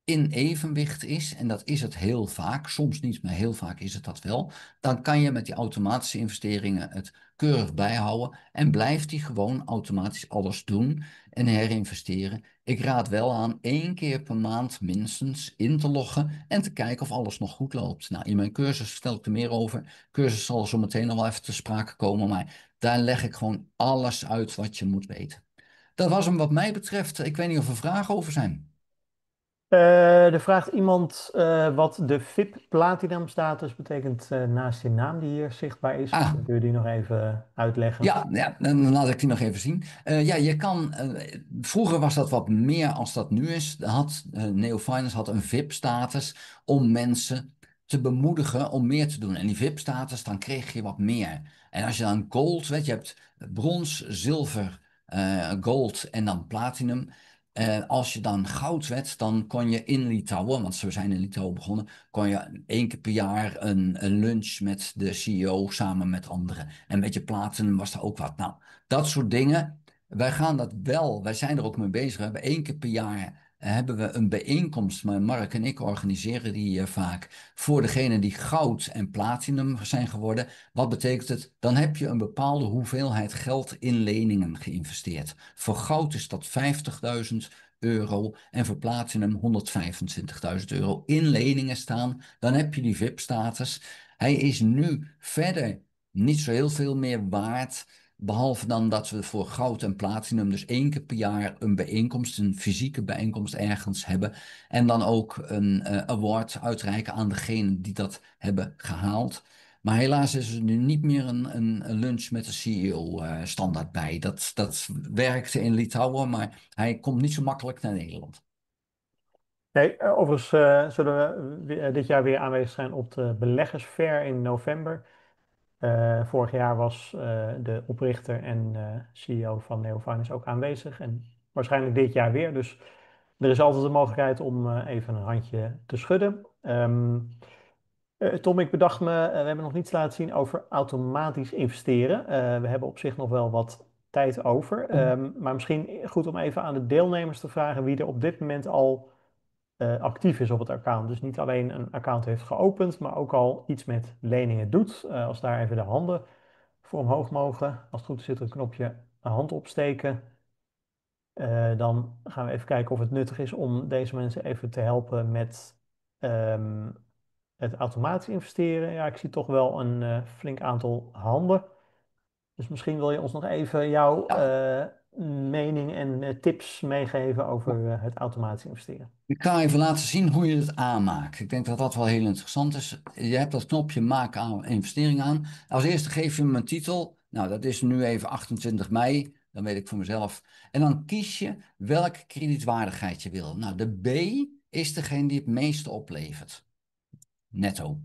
in evenwicht is, en dat is het heel vaak, soms niet, maar heel vaak is het dat wel, dan kan je met die automatische investeringen het keurig bijhouden en blijft die gewoon automatisch alles doen en herinvesteren. Ik raad wel aan 1 keer per maand minstens in te loggen en te kijken of alles nog goed loopt. Nou, in mijn cursus vertel ik er meer over. Cursus zal zo meteen nog wel even te sprake komen, maar daar leg ik gewoon alles uit wat je moet weten. Dat was hem wat mij betreft. Ik weet niet of er vragen over zijn. Er vraagt iemand wat de VIP Platinum status betekent naast je naam die hier zichtbaar is. Ah, Misschien kun je die nog even uitleggen. ja, dan laat ik die nog even zien. Ja, je kan. Vroeger was dat wat meer als dat nu is. Neo Finance had een VIP-status om mensen te bemoedigen om meer te doen. En die VIP-status, dan kreeg je wat meer. En als je dan gold, weet je, hebt brons, zilver, gold en dan platinum. Als je dan goud werd, dan kon je in Litouwen, want we zijn in Litouwen begonnen, kon je 1 keer per jaar een lunch met de CEO samen met anderen. En met je platinum was er ook wat. Nou, dat soort dingen. Wij gaan dat wel, wij zijn er ook mee bezig. We hebben 1 keer per jaar hebben we een bijeenkomst. Maar Mark en ik organiseren die vaak voor degenen die goud en platinum zijn geworden. Wat betekent het? Dan heb je een bepaalde hoeveelheid geld in leningen geïnvesteerd. Voor goud is dat 50.000 euro en voor platinum 125.000 euro in leningen staan. Dan heb je die VIP-status. Hij is nu verder niet zo heel veel meer waard. Behalve dan dat we voor goud en platinum dus 1 keer per jaar een bijeenkomst, een fysieke bijeenkomst ergens hebben. En dan ook een award uitreiken aan degenen die dat hebben gehaald. Maar helaas is er nu niet meer een lunch met de CEO standaard bij. Dat werkte in Litouwen, maar hij komt niet zo makkelijk naar Nederland. Nee, overigens zullen we dit jaar weer aanwezig zijn op de Beleggersfair in november. Vorig jaar was de oprichter en CEO van Neo Finance ook aanwezig. En waarschijnlijk dit jaar weer. Dus er is altijd de mogelijkheid om even een handje te schudden. Tom, ik bedacht me, we hebben nog niets laten zien over automatisch investeren. We hebben op zich nog wel wat tijd over. Maar misschien goed om even aan de deelnemers te vragen wie er op dit moment al actief is op het account. Dus niet alleen een account heeft geopend, maar ook al iets met leningen doet. Als daar even de handen voor omhoog mogen. Als het goed is, zit er een knopje hand opsteken. Dan gaan we even kijken of het nuttig is om deze mensen even te helpen met ehm, het automatisch investeren. Ja, ik zie toch wel een flink aantal handen. Dus misschien wil je ons nog even jouw Ja. mening en tips meegeven over het automatisch investeren. Ik ga even laten zien hoe je het aanmaakt. Ik denk dat dat wel heel interessant is. Je hebt dat knopje maak aan investering aan. Als eerste geef je hem een titel. Nou, dat is nu even 28 mei. Dan weet ik voor mezelf. En dan kies je welke kredietwaardigheid je wil. Nou, de B is degene die het meeste oplevert. Netto.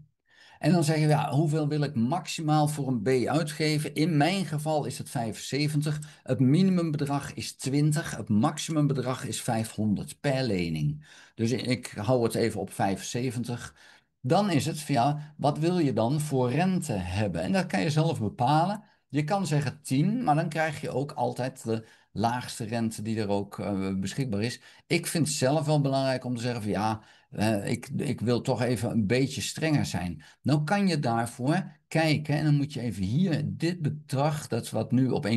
En dan zeggen we, ja, hoeveel wil ik maximaal voor een B uitgeven? In mijn geval is het 75. Het minimumbedrag is 20. Het maximumbedrag is 500 per lening. Dus ik hou het even op 75. Dan is het, ja, wat wil je dan voor rente hebben? En dat kan je zelf bepalen. Je kan zeggen 10, maar dan krijg je ook altijd de laagste rente die er ook beschikbaar is. Ik vind het zelf wel belangrijk om te zeggen van ja, ik wil toch even een beetje strenger zijn. Nou kan je daarvoor kijken en dan moet je even hier dit bedrag, dat is wat nu op 1,3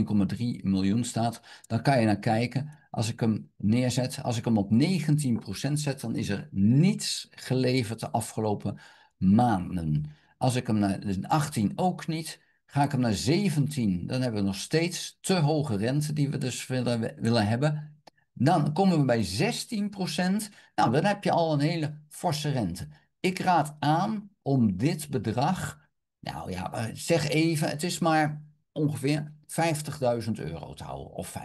miljoen staat, dan kan je naar kijken. Als ik hem neerzet, als ik hem op 19% zet, dan is er niets geleverd de afgelopen maanden. Als ik hem naar 18 ook niet, ga ik hem naar 17, dan hebben we nog steeds te hoge rente die we dus willen hebben. Dan komen we bij 16%. Nou, dan heb je al een hele forse rente. Ik raad aan om dit bedrag, nou ja, zeg even, het is maar ongeveer 50.000 euro te houden. Of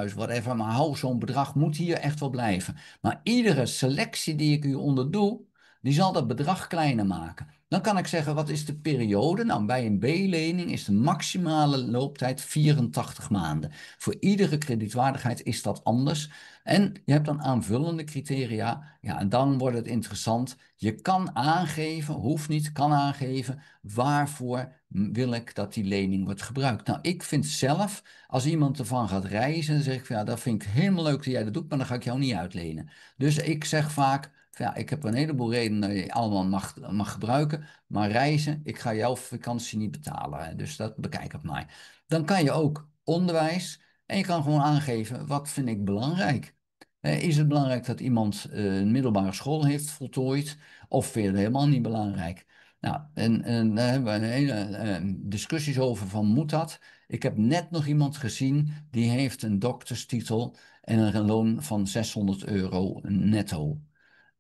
45.000, whatever. Maar hou zo'n bedrag, moet hier echt wel blijven. Maar iedere selectie die ik u onderdoe, die zal dat bedrag kleiner maken. Dan kan ik zeggen, wat is de periode? Nou, bij een B-lening is de maximale looptijd 84 maanden. Voor iedere kredietwaardigheid is dat anders. En je hebt dan aanvullende criteria. Ja, en dan wordt het interessant. Je kan aangeven, hoeft niet, kan aangeven, waarvoor wil ik dat die lening wordt gebruikt. Nou, ik vind zelf, als iemand ervan gaat reizen, dan zeg ik van, ja, dat vind ik helemaal leuk dat jij dat doet, maar dan ga ik jou niet uitlenen. Dus ik zeg vaak, ja, ik heb een heleboel redenen dat je allemaal mag gebruiken, maar reizen, ik ga jouw vakantie niet betalen. Hè. Dus dat bekijk het maar. Dan kan je ook onderwijs en je kan gewoon aangeven, wat vind ik belangrijk? Is het belangrijk dat iemand een middelbare school heeft voltooid? Of vind je het helemaal niet belangrijk? Nou, en daar hebben we een hele discussies over van moet dat? Ik heb net nog iemand gezien die heeft een dokterstitel en een loon van 600 euro netto.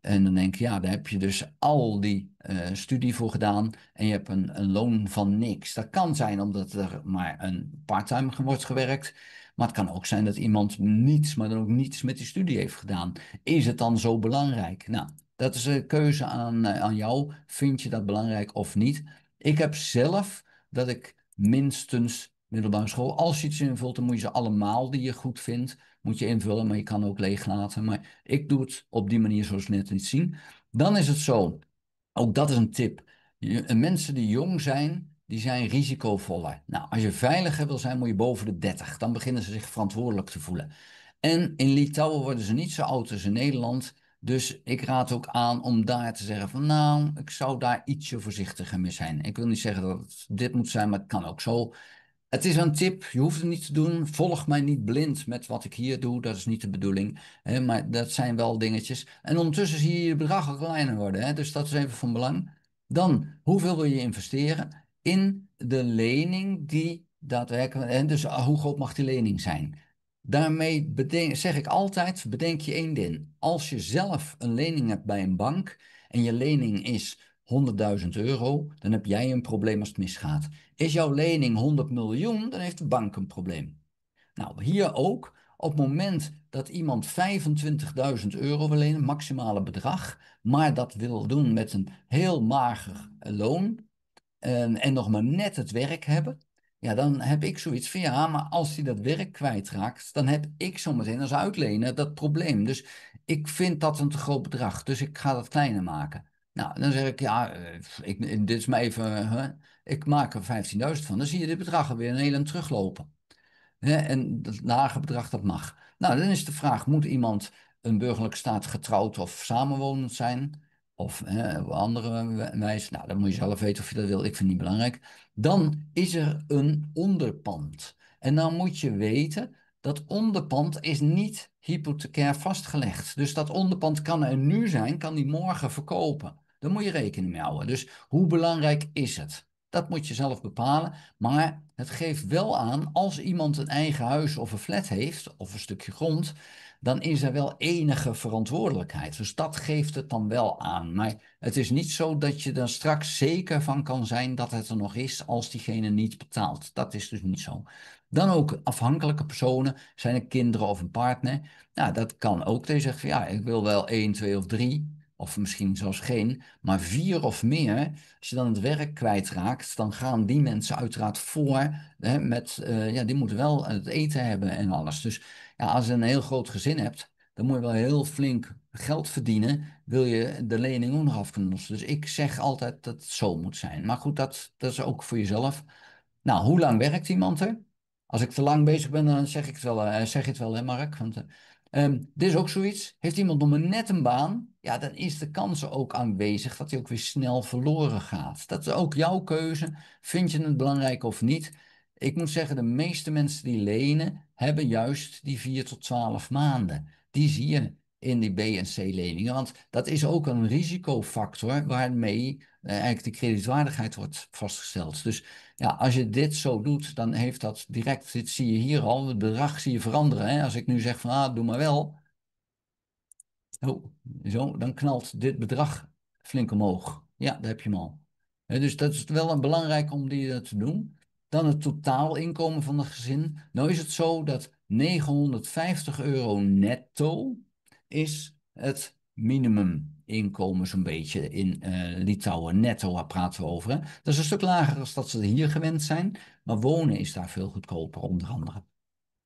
En dan denk ik, ja, daar heb je dus al die studie voor gedaan en je hebt een loon van niks. Dat kan zijn omdat er maar een parttime wordt gewerkt, maar het kan ook zijn dat iemand niets, maar dan ook niets met die studie heeft gedaan. Is het dan zo belangrijk? Nou, dat is een keuze aan jou. Vind je dat belangrijk of niet? Ik heb zelf dat ik minstens middelbare school, als je iets invult, dan moet je ze allemaal die je goed vindt, moet je invullen, maar je kan ook leeg laten. Maar ik doe het op die manier zoals we net niet zien. Dan is het zo, ook dat is een tip. Mensen die jong zijn, die zijn risicovoller. Nou, als je veiliger wil zijn, moet je boven de 30. Dan beginnen ze zich verantwoordelijk te voelen. En in Litouwen worden ze niet zo oud als in Nederland. Dus ik raad ook aan om daar te zeggen van nou, ik zou daar ietsje voorzichtiger mee zijn. Ik wil niet zeggen dat het dit moet zijn, maar het kan ook zo. Het is een tip, je hoeft het niet te doen. Volg mij niet blind met wat ik hier doe, dat is niet de bedoeling. Hè, maar dat zijn wel dingetjes. En ondertussen zie je je bedrag al kleiner worden, hè, dus dat is even van belang. Dan, hoeveel wil je investeren in de lening die daadwerkelijk... En dus hoe groot mag die lening zijn? Daarmee zeg ik altijd, bedenk je één ding. Als je zelf een lening hebt bij een bank en je lening is 100.000 euro, dan heb jij een probleem als het misgaat. Is jouw lening 100 miljoen, dan heeft de bank een probleem. Nou, hier ook. Op het moment dat iemand 25.000 euro wil lenen, maximale bedrag, maar dat wil doen met een heel mager loon en nog maar net het werk hebben, ja, dan heb ik zoiets van ja, maar als hij dat werk kwijtraakt, dan heb ik zometeen als uitlener dat probleem. Dus ik vind dat een te groot bedrag, dus ik ga dat kleiner maken. Nou, dan zeg ik ja, dit is maar even, ik maak er 15.000 van. Dan zie je dit bedrag alweer een hele teruglopen. Hè, en dat lage bedrag, dat mag. Nou, dan is de vraag, moet iemand een burgerlijke staat getrouwd of samenwonend zijn? Of op andere wijze? Nou, dan moet je zelf weten of je dat wil. Ik vind het niet belangrijk. Dan is er een onderpand. En dan moet je weten, dat onderpand is niet hypothecair vastgelegd. Dus dat onderpand kan er nu zijn, kan die morgen verkopen. Daar moet je rekening mee houden. Dus hoe belangrijk is het? Dat moet je zelf bepalen. Maar het geeft wel aan, als iemand een eigen huis of een flat heeft, of een stukje grond, dan is er wel enige verantwoordelijkheid. Dus dat geeft het dan wel aan. Maar het is niet zo dat je er straks zeker van kan zijn dat het er nog is als diegene niet betaalt. Dat is dus niet zo. Dan ook afhankelijke personen, zijn er kinderen of een partner. Nou, dat kan ook. Dat je zegt van ja, ik wil wel 1, 2 of 3. Of misschien zelfs geen, maar 4 of meer. Als je dan het werk kwijtraakt, dan gaan die mensen uiteraard voor. Hè, ja, die moeten wel het eten hebben en alles. Dus ja, als je een heel groot gezin hebt, dan moet je wel heel flink geld verdienen. Wil je de lening ook nog af kunnen lossen. Dus ik zeg altijd dat het zo moet zijn. Maar goed, dat is ook voor jezelf. Nou, hoe lang werkt iemand er? Als ik te lang bezig ben, dan zeg ik het wel, zeg je het wel, hè, Mark? Want dit is ook zoiets. Heeft iemand nog maar net een baan? Ja, dan is de kans ook aanwezig dat hij ook weer snel verloren gaat. Dat is ook jouw keuze. Vind je het belangrijk of niet? Ik moet zeggen, de meeste mensen die lenen, hebben juist die 4 tot 12 maanden. Die zie je in die B- en C-leningen. Want dat is ook een risicofactor waarmee eigenlijk de kredietwaardigheid wordt vastgesteld. Dus ja, als je dit zo doet, dan heeft dat direct, dit zie je hier al, het bedrag zie je veranderen. Hè? Als ik nu zeg van, doe maar wel, oh, zo, dan knalt dit bedrag flink omhoog. Ja, daar heb je hem al. Dus dat is wel een belangrijk om die te doen. Dan het totaalinkomen van het gezin. Nou is het zo dat €950 netto is het minimuminkomen zo'n beetje in Litouwen. Netto, waar praten we over. Hè? Dat is een stuk lager dan dat ze hier gewend zijn. Maar wonen is daar veel goedkoper, onder andere.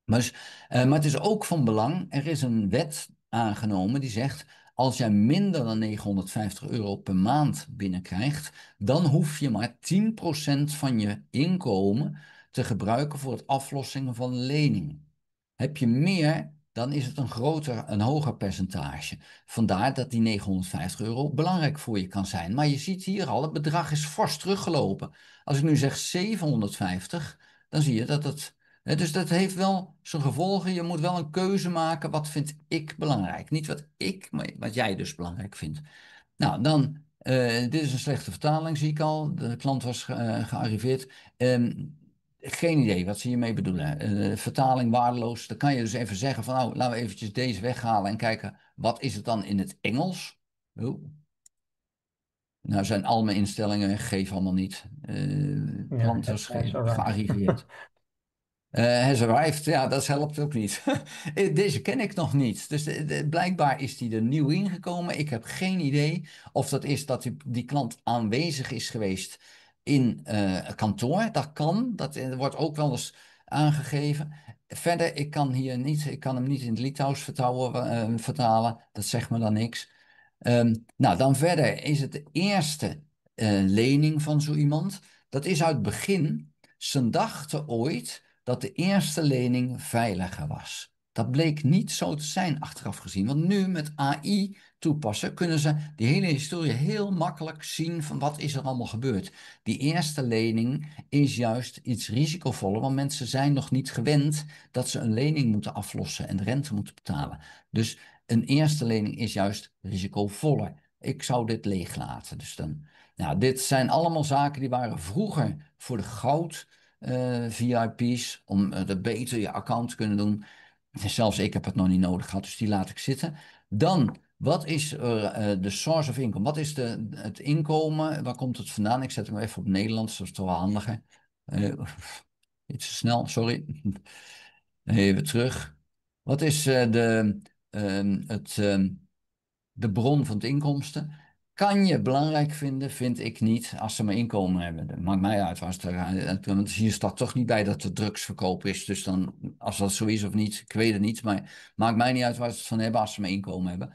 Maar het is ook van belang, er is een wet aangenomen die zegt, als jij minder dan €950 per maand binnenkrijgt, dan hoef je maar 10% van je inkomen te gebruiken voor het aflossen van leningen. Heb je meer, dan is het een hoger percentage. Vandaar dat die €950 belangrijk voor je kan zijn. Maar je ziet hier al, het bedrag is fors teruggelopen. Als ik nu zeg 750, dan zie je dat het dus dat heeft wel zijn gevolgen. Je moet wel een keuze maken. Wat vind ik belangrijk? Niet wat ik, maar wat jij dus belangrijk vindt. Nou, dan, dit is een slechte vertaling, zie ik al. De klant was gearriveerd. Geen idee wat ze hiermee bedoelen. Vertaling waardeloos. Dan kan je dus even zeggen van, nou, laten we eventjes deze weghalen en kijken, wat is het dan in het Engels? Oh. Nou, zijn al mijn instellingen, geef allemaal niet. Ja, Klant was has arrived. gearriveerd. Has arrived, ja, dat helpt ook niet. Deze ken ik nog niet. Dus blijkbaar is die er nieuw ingekomen. Ik heb geen idee of dat is dat die klant aanwezig is geweest in kantoor. Dat kan, dat wordt ook wel eens aangegeven. Verder, ik kan hem niet in het Litouws vertalen. Dat zegt me dan niks. Nou, dan verder is het de eerste lening van zo iemand. Dat is uit het begin. Ze dachten ooit dat de eerste lening veiliger was. Dat bleek niet zo te zijn achteraf gezien. Want nu met AI toepassen kunnen ze die hele historie heel makkelijk zien van wat is er allemaal gebeurd. Die eerste lening is juist iets risicovoller, want mensen zijn nog niet gewend dat ze een lening moeten aflossen en de rente moeten betalen. Dus een eerste lening is juist risicovoller. Ik zou dit leeg laten. Dus dan, nou, dit zijn allemaal zaken die waren vroeger voor de goud VIP's, om beter je account te kunnen doen. Zelfs ik heb het nog niet nodig gehad, dus die laat ik zitten. Dan, wat is de source of income? Wat is het inkomen? Waar komt het vandaan? Ik zet hem even op Nederlands, dat is toch wel handiger. Iets te snel, sorry. Even terug. Wat is ehm, het, ehm, de bron van het inkomsten? Kan je belangrijk vinden, vind ik niet, als ze maar inkomen hebben. Dat maakt mij uit. Want hier staat toch niet bij dat er drugsverkoop is. Dus dan, als dat zo is of niet, ik weet het niet. Maar maakt mij niet uit waar ze het van hebben als ze maar inkomen hebben.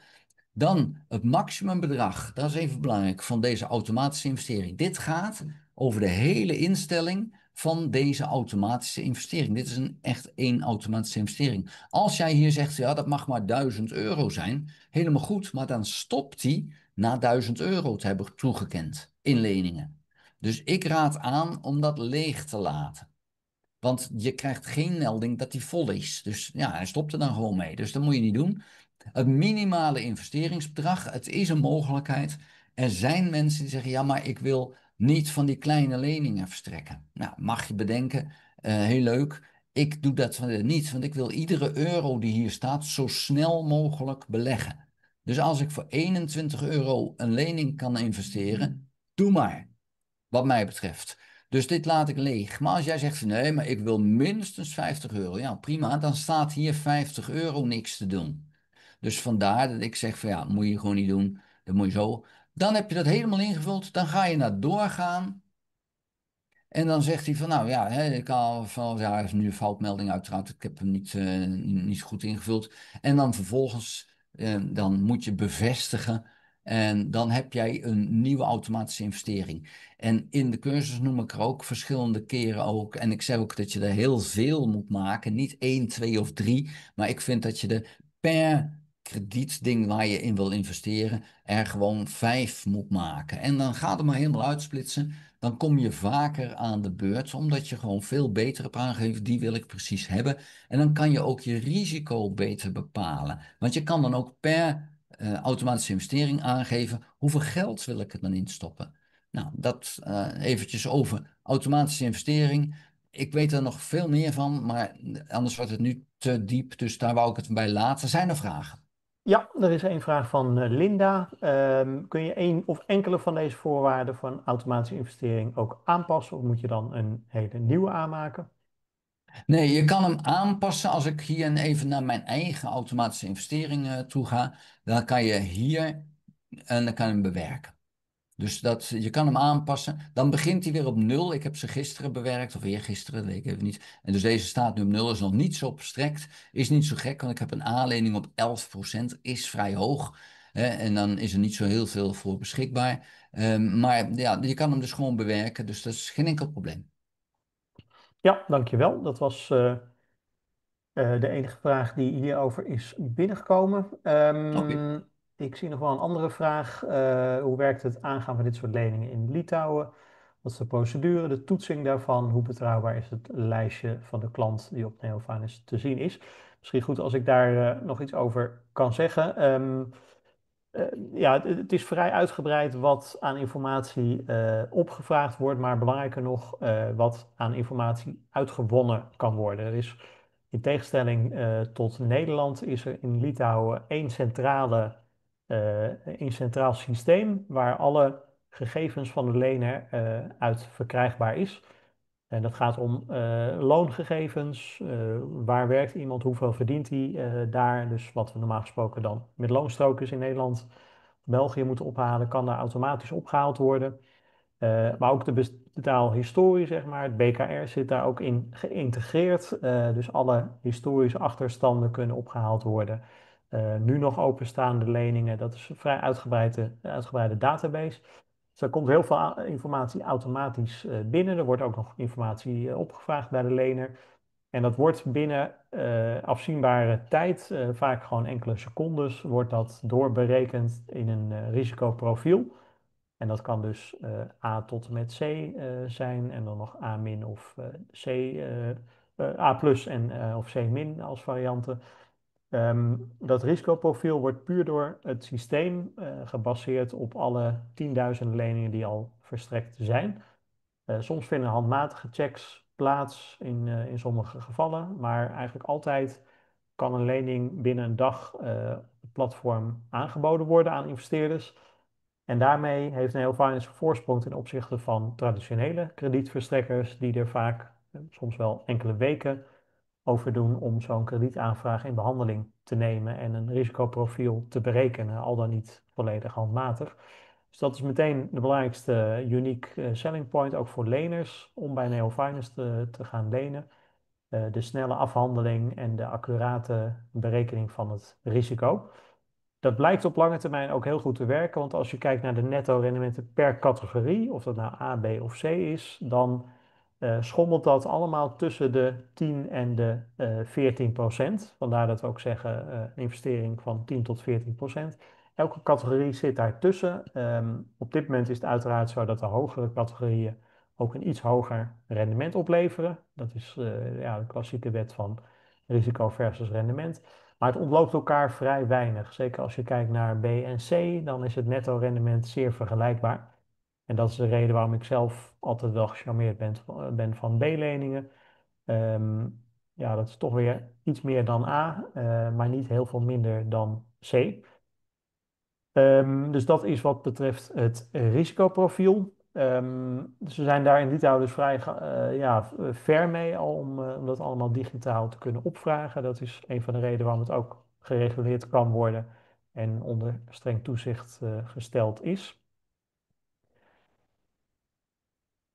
Dan het maximumbedrag, dat is even belangrijk, van deze automatische investering. Dit gaat over de hele instelling van deze automatische investering. Dit is echt één automatische investering. Als jij hier zegt, ja, dat mag maar €1000 zijn, helemaal goed, maar dan stopt die na €1000 te hebben toegekend in leningen. Dus ik raad aan om dat leeg te laten. Want je krijgt geen melding dat die vol is. Dus ja, hij stopt er dan gewoon mee. Dus dat moet je niet doen. Het minimale investeringsbedrag, het is een mogelijkheid. Er zijn mensen die zeggen, ja, maar ik wil niet van die kleine leningen verstrekken. Nou, mag je bedenken, heel leuk. Ik doe dat niet, want ik wil iedere euro die hier staat zo snel mogelijk beleggen. Dus als ik voor €21 een lening kan investeren, doe maar, wat mij betreft. Dus dit laat ik leeg. Maar als jij zegt van nee, maar ik wil minstens €50. Ja, prima. Dan staat hier €50 niks te doen. Dus vandaar dat ik zeg van ja, moet je gewoon niet doen. Dat moet je zo. Dan heb je dat helemaal ingevuld. Dan ga je naar doorgaan. En dan zegt hij van nou ja, hè, ik al van ja, is nu een foutmelding uiteraard. Ik heb hem niet goed ingevuld. En dan vervolgens dan moet je bevestigen En dan heb jij een nieuwe automatische investering. En in de cursus noem ik er ook verschillende keren ook. En ik zeg ook dat je er heel veel moet maken. Niet één, twee of drie. Maar ik vind dat je er per kredietding waar je in wil investeren, er gewoon 5 moet maken. En dan gaat het maar helemaal uitsplitsen. Dan kom je vaker aan de beurt, omdat je gewoon veel beter hebt aangegeven, die wil ik precies hebben. En dan kan je ook je risico beter bepalen. Want je kan dan ook per automatische investering aangeven, hoeveel geld wil ik er dan in stoppen. Nou, dat eventjes over automatische investering. Ik weet er nog veel meer van, maar anders wordt het nu te diep, dus daar wou ik het bij laten. Zijn er vragen? Ja, er is één vraag van Linda. Kun je één of enkele van deze voorwaarden van automatische investering ook aanpassen? Of moet je dan een hele nieuwe aanmaken? Nee, je kan hem aanpassen. Als ik hier even naar mijn eigen automatische investeringen toe ga, dan kan je hier en dan kan je hem bewerken. Dus je kan hem aanpassen. Dan begint hij weer op nul. Ik heb ze gisteren bewerkt, of eergisteren, dat weet ik even niet. En dus deze staat nu op nul, is nog niet zo verstrekt. Is niet zo gek, want ik heb een aanlening op 11%, is vrij hoog. Hè, en dan is er niet zo heel veel voor beschikbaar. Maar ja, je kan hem dus gewoon bewerken, dus dat is geen enkel probleem. Ja, dankjewel. Dat was de enige vraag die hierover is binnengekomen. Oké. Ik zie nog wel een andere vraag. Hoe werkt het aangaan van dit soort leningen in Litouwen? Wat is de procedure, de toetsing daarvan? Hoe betrouwbaar is het lijstje van de klant die op Neofinance te zien is? Misschien goed als ik daar nog iets over kan zeggen. Ja, het is vrij uitgebreid wat aan informatie opgevraagd wordt, maar belangrijker nog, wat aan informatie uitgewonnen kan worden. Er is in tegenstelling tot Nederland is er in Litouwen één centraal systeem waar alle gegevens van de lener uit verkrijgbaar is. En dat gaat om loongegevens, waar werkt iemand, hoeveel verdient hij daar. Dus wat we normaal gesproken dan met loonstrokers in Nederland, België moeten ophalen, kan daar automatisch opgehaald worden. Maar ook de betaalhistorie, zeg maar, het BKR zit daar ook in geïntegreerd. Dus alle historische achterstanden kunnen opgehaald worden. Nu nog openstaande leningen, dat is een vrij uitgebreide database. Dus er komt heel veel informatie automatisch binnen. Er wordt ook nog informatie opgevraagd bij de lener. En dat wordt binnen afzienbare tijd, vaak gewoon enkele secondes, wordt dat doorberekend in een risicoprofiel. En dat kan dus A tot en met C zijn en dan nog A min of C, A plus en of C min als varianten. Dat risicoprofiel wordt puur door het systeem gebaseerd op alle tienduizenden leningen die al verstrekt zijn. Soms vinden handmatige checks plaats in sommige gevallen, maar eigenlijk altijd kan een lening binnen een dag op het platform aangeboden worden aan investeerders. En daarmee heeft Neo Finance een voorsprong ten opzichte van traditionele kredietverstrekkers, die er vaak soms wel enkele weken over doen om zo'n kredietaanvraag in behandeling te nemen en een risicoprofiel te berekenen, al dan niet volledig handmatig. Dus dat is meteen de belangrijkste unique selling point, ook voor leners, om bij Neo Finance te gaan lenen. De snelle afhandeling en de accurate berekening van het risico. Dat blijkt op lange termijn ook heel goed te werken, want als je kijkt naar de netto rendementen per categorie, of dat nou A, B of C is, dan schommelt dat allemaal tussen de 10 en de 14%. Vandaar dat we ook zeggen een investering van 10 tot 14%. Elke categorie zit daartussen. Op dit moment is het uiteraard zo dat de hogere categorieën ook een iets hoger rendement opleveren. Dat is ja, de klassieke wet van risico versus rendement. Maar het ontloopt elkaar vrij weinig. Zeker als je kijkt naar B en C, dan is het netto rendement zeer vergelijkbaar. En dat is de reden waarom ik zelf altijd wel gecharmeerd ben van B-leningen. Ehm, ja, dat is toch weer iets meer dan A, maar niet heel veel minder dan C. Dus dat is wat betreft het risicoprofiel. Dus we zijn daar in Litouwen dus vrij ja, ver mee al om dat allemaal digitaal te kunnen opvragen. Dat is een van de redenen waarom het ook gereguleerd kan worden en onder streng toezicht gesteld is.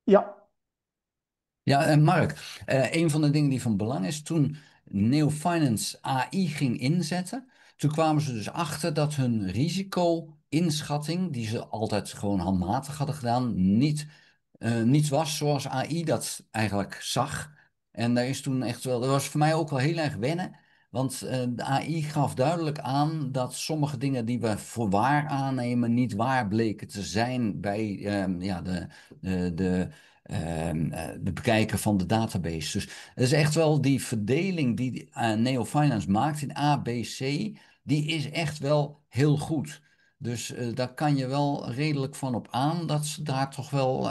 Ja, Ja, en Mark, een van de dingen die van belang is, toen Neo Finance AI ging inzetten, Toen kwamen ze dus achter dat hun risico-inschatting, die ze altijd gewoon handmatig hadden gedaan, niet was zoals AI dat eigenlijk zag. En daar is toen echt wel, dat was voor mij ook wel heel erg wennen. Want de AI gaf duidelijk aan dat sommige dingen die we voor waar aannemen niet waar bleken te zijn bij ja, de bekijker van de database. Dus het is echt wel die verdeling die Neo Finance maakt in A, B, C, die is echt wel heel goed. Dus daar kan je wel redelijk van op aan dat ze daar toch wel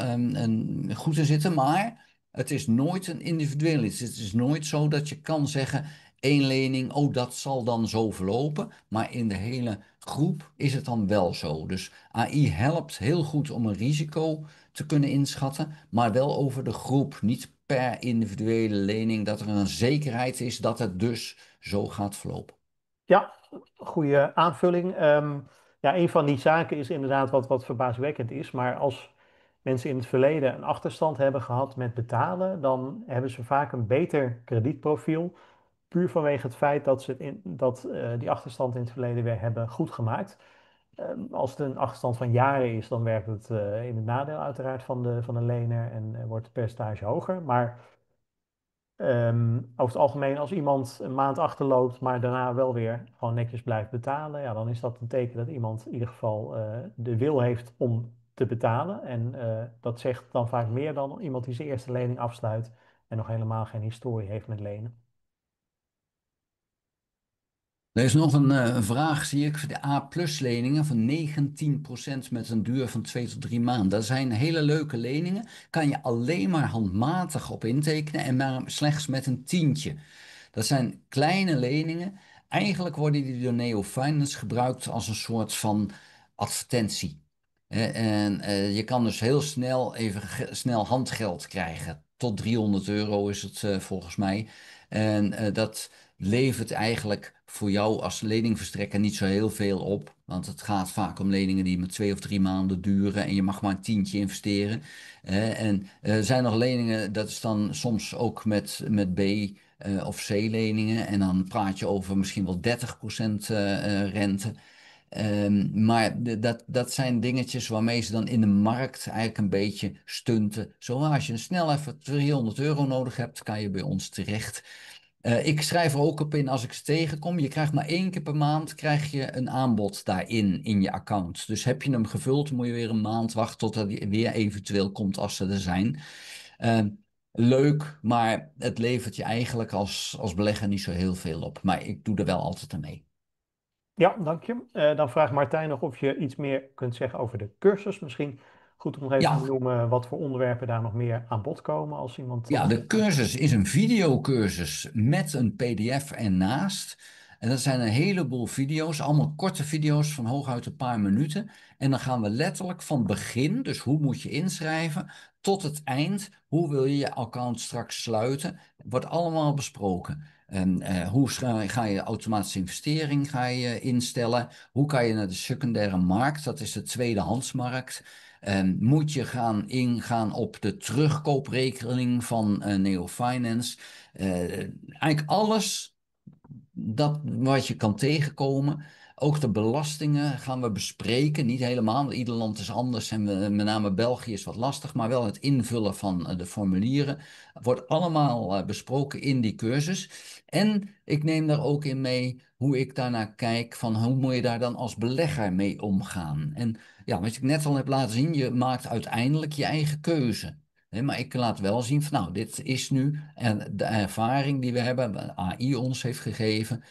goed in zitten. Maar het is nooit een individueel iets. Het is nooit zo dat je kan zeggen, één lening, oh dat zal dan zo verlopen. Maar in de hele groep is het dan wel zo. Dus AI helpt heel goed om een risico te kunnen inschatten, maar wel over de groep. Niet per individuele lening dat er een zekerheid is dat het dus zo gaat verlopen. Ja, goede aanvulling. Ja, een van die zaken is inderdaad wat verbazingwekkend is. Maar als mensen in het verleden een achterstand hebben gehad met betalen, dan hebben ze vaak een beter kredietprofiel. Puur vanwege het feit dat ze die achterstand in het verleden weer hebben goed gemaakt. Als het een achterstand van jaren is, dan werkt het in het nadeel uiteraard van de lener en wordt het percentage hoger. Maar over het algemeen, als iemand een maand achterloopt, maar daarna wel weer gewoon netjes blijft betalen, ja, dan is dat een teken dat iemand in ieder geval de wil heeft om te betalen. En dat zegt dan vaak meer dan iemand die zijn eerste lening afsluit en nog helemaal geen historie heeft met lenen. Er is nog een vraag, zie ik, voor de A-plus leningen van 19% met een duur van 2 tot 3 maanden. Dat zijn hele leuke leningen. Kan je alleen maar handmatig op intekenen en maar slechts met een tientje. Dat zijn kleine leningen. Eigenlijk worden die door Neo Finance gebruikt als een soort van advertentie. En je kan dus heel snel even snel handgeld krijgen. Tot 300 euro is het volgens mij. En dat levert eigenlijk voor jou als leningverstrekker niet zo heel veel op. Want het gaat vaak om leningen die maar 2 of 3 maanden duren en je mag maar een tientje investeren. En er zijn nog leningen, dat is dan soms ook met B of C-leningen. En dan praat je over misschien wel 30% rente. Maar dat zijn dingetjes waarmee ze dan in de markt eigenlijk een beetje stunten. Zo als je snel even 200 euro nodig hebt, kan je bij ons terecht. Ik schrijf er ook op in als ik ze tegenkom. Je krijgt maar 1 keer per maand krijg je een aanbod daarin in je account. Dus heb je hem gevuld, moet je weer een maand wachten tot hij weer eventueel komt als ze er zijn. Uh, Leuk, maar het levert je eigenlijk als belegger niet zo heel veel op. Maar ik doe er wel altijd aan mee. Ja, dank je. Dan vraagt Martijn nog of je iets meer kunt zeggen over de cursus. Misschien goed om nog even te Ja, noemen wat voor onderwerpen daar nog meer aan bod komen als iemand Ja, de cursus is een videocursus met een PDF ernaast. En dat zijn een heleboel video's, allemaal korte video's van hooguit een paar minuten. En dan gaan we letterlijk van begin, dus hoe moet je inschrijven, tot het eind, hoe wil je je account straks sluiten, wordt allemaal besproken. En hoe ga je automatische investering instellen? Hoe kan je naar de secundaire markt, dat is de tweedehandsmarkt. Moet je gaan ingaan op de terugkooprekening van Neo Finance. Eigenlijk alles dat wat je kan tegenkomen. Ook de belastingen gaan we bespreken. Niet helemaal, want ieder land is anders. En met name België is wat lastig. Maar wel het invullen van de formulieren. Wordt allemaal besproken in die cursus. En ik neem daar ook in mee hoe ik daarnaar kijk. Van hoe moet je daar dan als belegger mee omgaan. En ja, wat ik net al heb laten zien. Je maakt uiteindelijk je eigen keuze. Maar ik laat wel zien van nou, dit is nu en de ervaring die we hebben, wat AI ons heeft gegeven,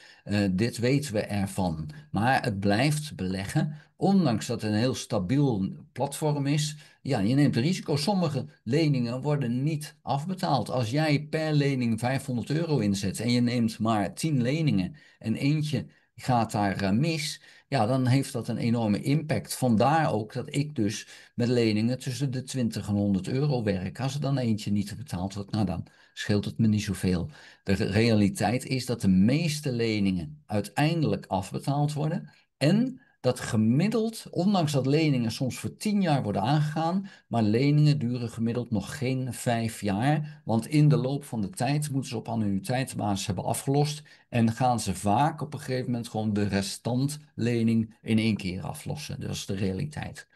dit weten we ervan. Maar het blijft beleggen, ondanks dat het een heel stabiel platform is. Ja, je neemt risico. Sommige leningen worden niet afbetaald. Als jij per lening 500 euro inzet en je neemt maar 10 leningen en eentje gaat daar mis, ja, dan heeft dat een enorme impact. Vandaar ook dat ik dus met leningen tussen de 20 en 100 euro werk. Als er dan eentje niet betaald wordt, nou dan scheelt het me niet zoveel. De realiteit is dat de meeste leningen uiteindelijk afbetaald worden. En dat gemiddeld, ondanks dat leningen soms voor 10 jaar worden aangegaan, maar leningen duren gemiddeld nog geen 5 jaar. Want in de loop van de tijd moeten ze op annuïteitsbasis hebben afgelost en gaan ze vaak op een gegeven moment gewoon de restantlening in één keer aflossen. Dat is de realiteit.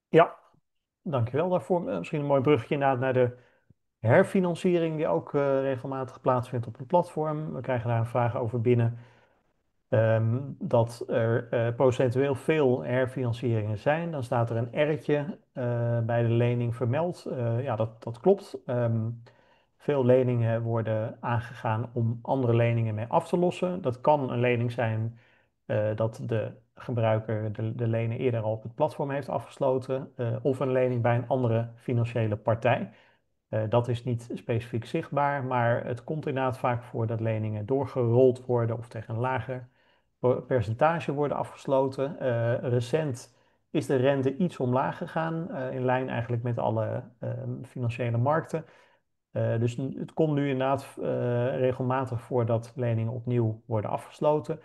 Ja, dankjewel daarvoor. Misschien een mooi bruggetje naar de herfinanciering die ook regelmatig plaatsvindt op het platform. We krijgen daar een vraag over binnen. Dat er procentueel veel herfinancieringen zijn. Dan staat er een R'tje bij de lening vermeld. Ja, dat klopt. Veel leningen worden aangegaan om andere leningen mee af te lossen. Dat kan een lening zijn dat de gebruiker de lening eerder al op het platform heeft afgesloten, of een lening bij een andere financiële partij. Dat is niet specifiek zichtbaar, maar het komt inderdaad vaak voor dat leningen doorgerold worden of tegen een lager percentage worden afgesloten. Recent is de rente iets omlaag gegaan, in lijn eigenlijk met alle financiële markten. Dus het komt nu inderdaad regelmatig voor dat leningen opnieuw worden afgesloten.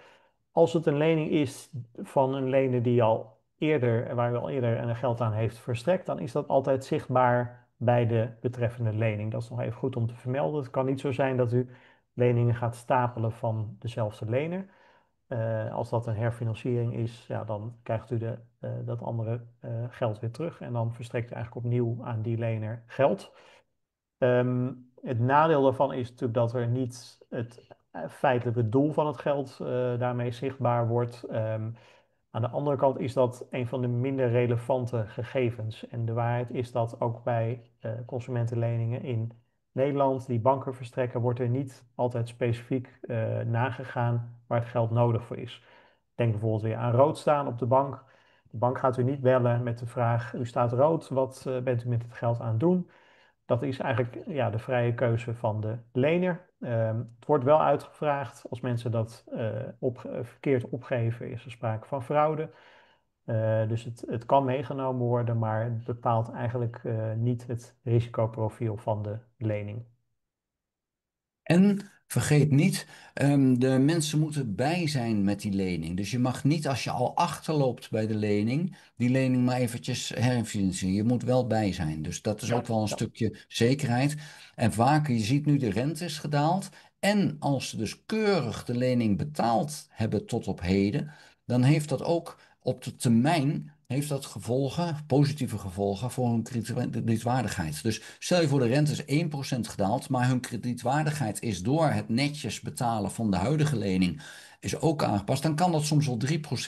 Als het een lening is van een lener die al eerder, waar u al eerder een geld aan heeft verstrekt, dan is dat altijd zichtbaar bij de betreffende lening. Dat is nog even goed om te vermelden. Het kan niet zo zijn dat u leningen gaat stapelen van dezelfde lener. Als dat een herfinanciering is, ja, dan krijgt u dat andere geld weer terug en dan verstrekt u eigenlijk opnieuw aan die lener geld. Het nadeel daarvan is natuurlijk dat er niet het feitelijke doel van het geld daarmee zichtbaar wordt. Aan de andere kant is dat een van de minder relevante gegevens. En de waarheid is dat ook bij consumentenleningen in Nederland, die banken verstrekken, wordt er niet altijd specifiek nagegaan waar het geld nodig voor is. Denk bijvoorbeeld weer aan rood staan op de bank. De bank gaat u niet bellen met de vraag: u staat rood, wat bent u met het geld aan het doen? Dat is eigenlijk ja, de vrije keuze van de lener. Het wordt wel uitgevraagd. Als mensen dat verkeerd opgeven, is er sprake van fraude. Dus het kan meegenomen worden, maar het bepaalt eigenlijk niet het risicoprofiel van de lening. En vergeet niet, de mensen moeten bij zijn met die lening. Dus je mag niet, als je al achterloopt bij de lening, die lening maar eventjes herfinancieren. Je moet wel bij zijn. Dus dat is ook Ja, wel een ja, stukje zekerheid. En vaker, je ziet nu de rente is gedaald. En als ze dus keurig de lening betaald hebben tot op heden, dan heeft dat ook op de termijn heeft dat gevolgen, positieve gevolgen voor hun kredietwaardigheid. Dus stel je voor de rente is 1% gedaald, maar hun kredietwaardigheid is door het netjes betalen van de huidige lening is ook aangepast, dan kan dat soms wel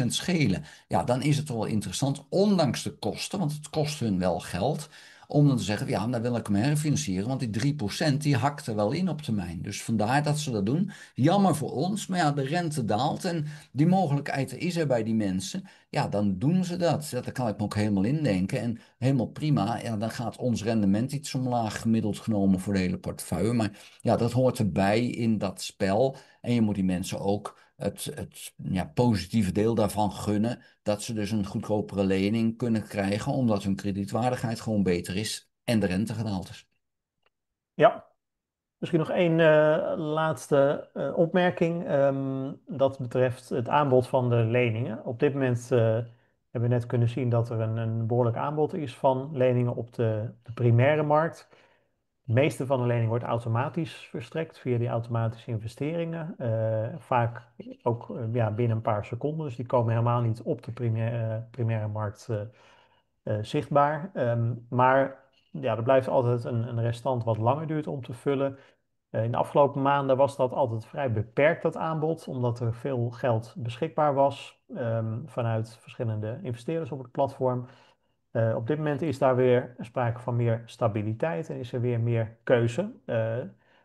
3% schelen. Ja, dan is het wel interessant, ondanks de kosten, want het kost hun wel geld, om dan te zeggen, ja, dan wil ik hem herfinancieren, want die 3% die hakt er wel in op termijn. Dus vandaar dat ze dat doen. Jammer voor ons, maar ja, de rente daalt en die mogelijkheid is er bij die mensen. Ja, dan doen ze dat. Ja, daar kan ik me ook helemaal indenken. En helemaal prima. Ja, dan gaat ons rendement iets omlaag, gemiddeld genomen voor de hele portefeuille. Maar ja, dat hoort erbij in dat spel. En je moet die mensen ook het ja, positieve deel daarvan gunnen. Dat ze dus een goedkopere lening kunnen krijgen, omdat hun kredietwaardigheid gewoon beter is en de rente gedaald is. ja. Misschien nog één laatste opmerking. Dat betreft het aanbod van de leningen. Op dit moment hebben we net kunnen zien dat er een behoorlijk aanbod is van leningen op de primaire markt. De meeste van de leningen wordt automatisch verstrekt via die automatische investeringen. Vaak ook ja, binnen een paar seconden. Dus die komen helemaal niet op de primaire markt zichtbaar. Maar ja, er blijft altijd een restant wat langer duurt om te vullen. In de afgelopen maanden was dat altijd vrij beperkt, dat aanbod, omdat er veel geld beschikbaar was vanuit verschillende investeerders op het platform. Op dit moment is daar weer sprake van meer stabiliteit en is er weer meer keuze.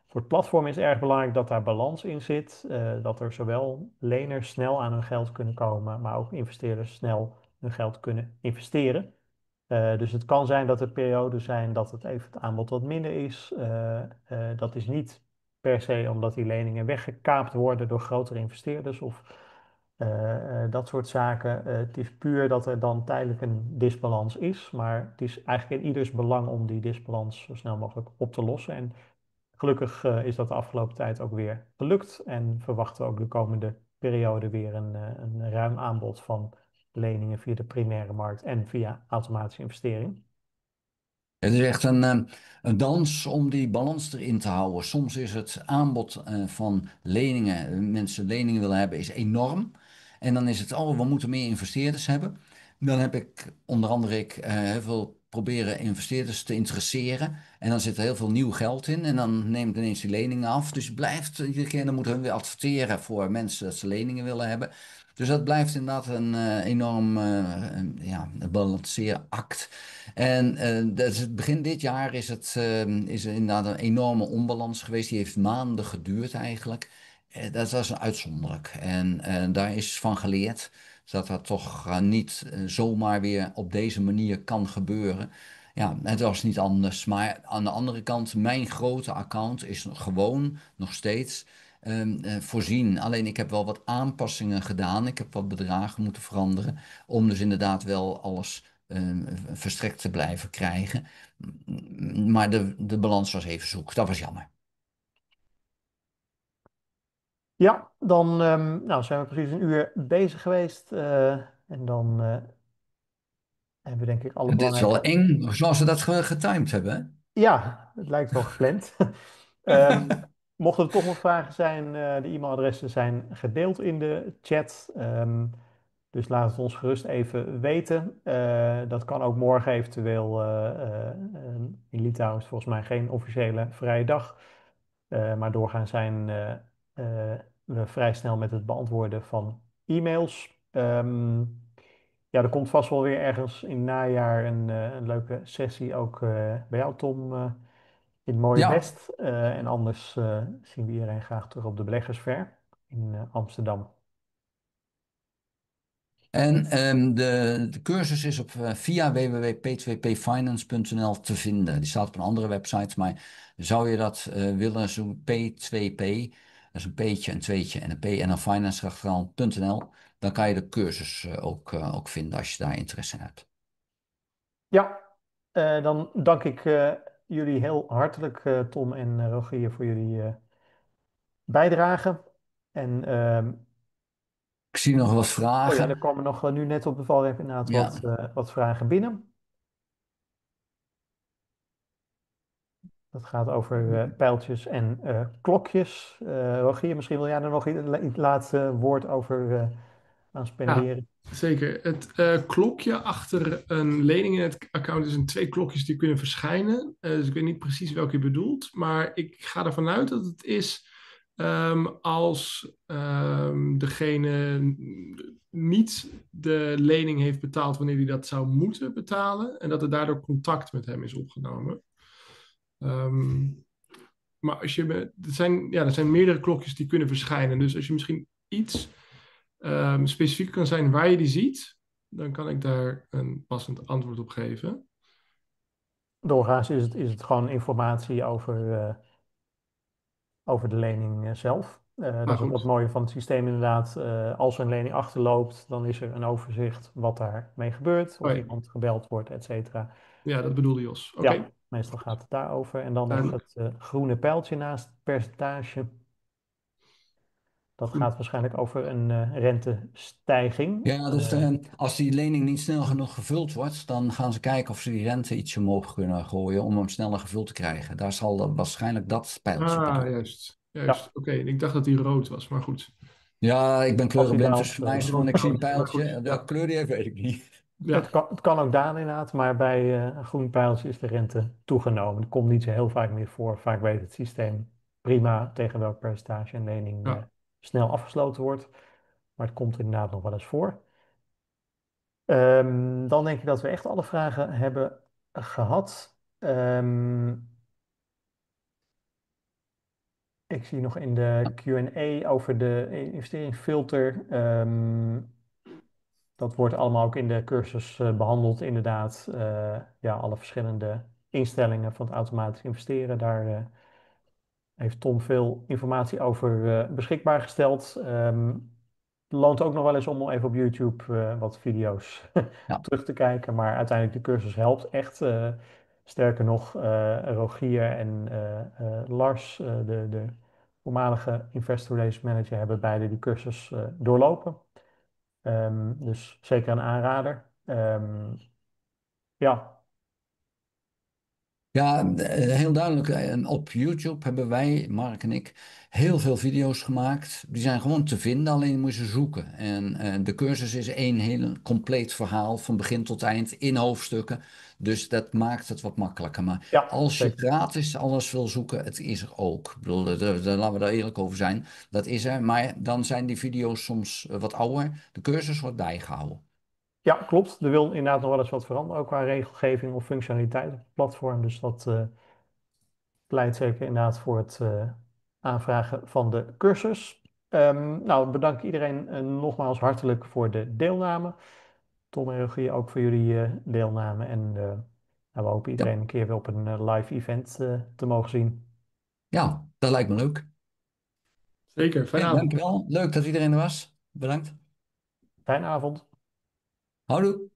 Voor het platform is het erg belangrijk dat daar balans in zit, dat er zowel leners snel aan hun geld kunnen komen, maar ook investeerders snel hun geld kunnen investeren. Dus het kan zijn dat er perioden zijn dat het aanbod wat minder is. Dat is niet per se omdat die leningen weggekaapt worden door grotere investeerders of dat soort zaken. Het is puur dat er dan tijdelijk een disbalans is. Maar het is eigenlijk in ieders belang om die disbalans zo snel mogelijk op te lossen. En gelukkig is dat de afgelopen tijd ook weer gelukt. En verwachten we ook de komende periode weer een ruim aanbod van leningen via de primaire markt en via automatische investering. Het is echt een dans om die balans erin te houden. Soms is het aanbod van leningen, mensen leningen willen hebben, is enorm. En dan is het, oh, we moeten meer investeerders hebben. Dan heb ik, onder andere heel veel proberen investeerders te interesseren. En dan zit er heel veel nieuw geld in. En dan neemt ineens die leningen af. Dus je blijft iedere keer, dan moeten we weer adverteren voor mensen dat ze leningen willen hebben. Dus dat blijft inderdaad een enorm ja, balanceeract. En het begin dit jaar is er inderdaad een enorme onbalans geweest. Die heeft maanden geduurd eigenlijk. Dat was een uitzonderlijk. En daar is van geleerd dat dat toch niet zomaar weer op deze manier kan gebeuren. Ja, het was niet anders. Maar aan de andere kant, mijn grote account is gewoon nog steeds voorzien. Alleen ik heb wel wat aanpassingen gedaan. Ik heb wat bedragen moeten veranderen. Om dus inderdaad wel alles verstrekt te blijven krijgen. Maar de balans was even zoek. Dat was jammer. Ja, dan nou, zijn we precies een uur bezig geweest. En dan hebben we denk ik alle Dit is wel belangrijke... eng, zoals ze dat getimed hebben. Hè? Ja, het lijkt wel gepland. Ehm, Mochten er toch nog vragen zijn, de e-mailadressen zijn gedeeld in de chat. Dus laat het ons gerust even weten. Dat kan ook morgen eventueel. In Litouwen is het volgens mij geen officiële vrije dag. Maar doorgaans zijn we vrij snel met het beantwoorden van e-mails. Ja, er komt vast wel weer ergens in het najaar een leuke sessie ook bij jou, Tom, in het mooie Ja, West. En anders zien we iedereen graag terug op de Beleggersfair in Amsterdam. en de cursus is via www.p2pfinance.nl te vinden. Die staat op een andere website, maar zou je dat willen, zo'n P2P, dat is een P'tje, een tweetje en een P en dan finance.nl, dan kan je de cursus ook vinden als je daar interesse in hebt. Ja, dan dank ik jullie heel hartelijk, Tom en Rogier, voor jullie bijdrage. En Ik zie nog wat oh ja, er vragen. komen nog nu net op de valreep inderdaad Ja, wat vragen binnen. Dat gaat over pijltjes en klokjes. Rogier, misschien wil jij er nog iets laatste woord over aan Ja, spenderen. zeker. Het klokje achter een lening in het account is een twee klokjes die kunnen verschijnen. Dus ik weet niet precies welke je bedoelt, maar ik ga ervan uit dat het is als degene niet de lening heeft betaald wanneer hij dat zou moeten betalen en dat er daardoor contact met hem is opgenomen. Ehm, maar er zijn meerdere klokjes die kunnen verschijnen. Dus als je misschien iets specifiek kan zijn waar je die ziet, dan kan ik daar een passend antwoord op geven. Doorgaans is het gewoon informatie over de lening zelf. Ah, Dat is ook wat goed. mooie van het systeem inderdaad. Als er een lening achterloopt, dan is er een overzicht wat daarmee gebeurt, Oh of ja. iemand gebeld wordt, et cetera. Ja, dat bedoelde Jos. Ja, Oké, meestal gaat het daarover. En dan nog duidelijk. het groene pijltje naast het percentage. Dat Goed. gaat waarschijnlijk over een rentestijging. ja, dus als die lening niet snel genoeg gevuld wordt, dan gaan ze kijken of ze die rente ietsje omhoog kunnen gooien om hem sneller gevuld te krijgen. Daar zal waarschijnlijk dat pijltje Ah, bedoelen. juist. Juist. Ja, Oké, ik dacht dat die rood was, maar goed. Ja, ik ben als hij kleurenblind, dus daalt. voor mij is het gewoon, Rood ik zie een pijltje, maar pijltje. goed. Welke Ja, kleur die heeft, weet ik niet. Het ja. kan, het kan ook dalen inderdaad, maar bij een groen pijltje is de rente toegenomen. Dat komt niet zo heel vaak meer voor. Vaak weet het systeem prima tegen welk percentage een lening Ja. snel afgesloten wordt. Maar het komt er inderdaad nog wel eens voor. Dan denk ik dat we echt alle vragen hebben gehad. Ik zie nog in de Q&A over de investeringsfilter. Dat wordt allemaal ook in de cursus behandeld, inderdaad. Ja, alle verschillende instellingen van het automatisch investeren. Daar heeft Tom veel informatie over beschikbaar gesteld. Loont ook nog wel eens om even op YouTube wat video's Ja. terug te kijken. Maar uiteindelijk de cursus helpt echt. Sterker nog, Rogier en Lars, de voormalige Investor Relations Manager, hebben beide die cursus doorlopen. Dus zeker een aanrader. Ja, Ja, heel duidelijk. En op YouTube hebben wij, Mark en ik, heel veel video's gemaakt. Die zijn gewoon te vinden, alleen moet je ze zoeken. En de cursus is één heel compleet verhaal, van begin tot eind, in hoofdstukken. Dus dat maakt het wat makkelijker. Maar ja, als je zeker. gratis alles wil zoeken, het is er ook. Ik bedoel, laten we daar eerlijk over zijn. Dat is er, maar dan zijn die video's soms wat ouder. De cursus wordt bijgehouden. Ja, klopt. Er wil inderdaad nog wel eens wat veranderen, ook qua regelgeving of functionaliteit op het platform. Dus dat pleit zeker inderdaad voor het aanvragen van de cursus. Nou, bedank iedereen nogmaals hartelijk voor de deelname. Tom en Rogier ook voor jullie deelname. En nou, we hopen Ja, iedereen een keer weer op een live event te mogen zien. ja, dat lijkt me leuk. Zeker, fijne Oké, avond. dankjewel. Leuk dat iedereen er was. Bedankt. Fijne avond. Houdoe.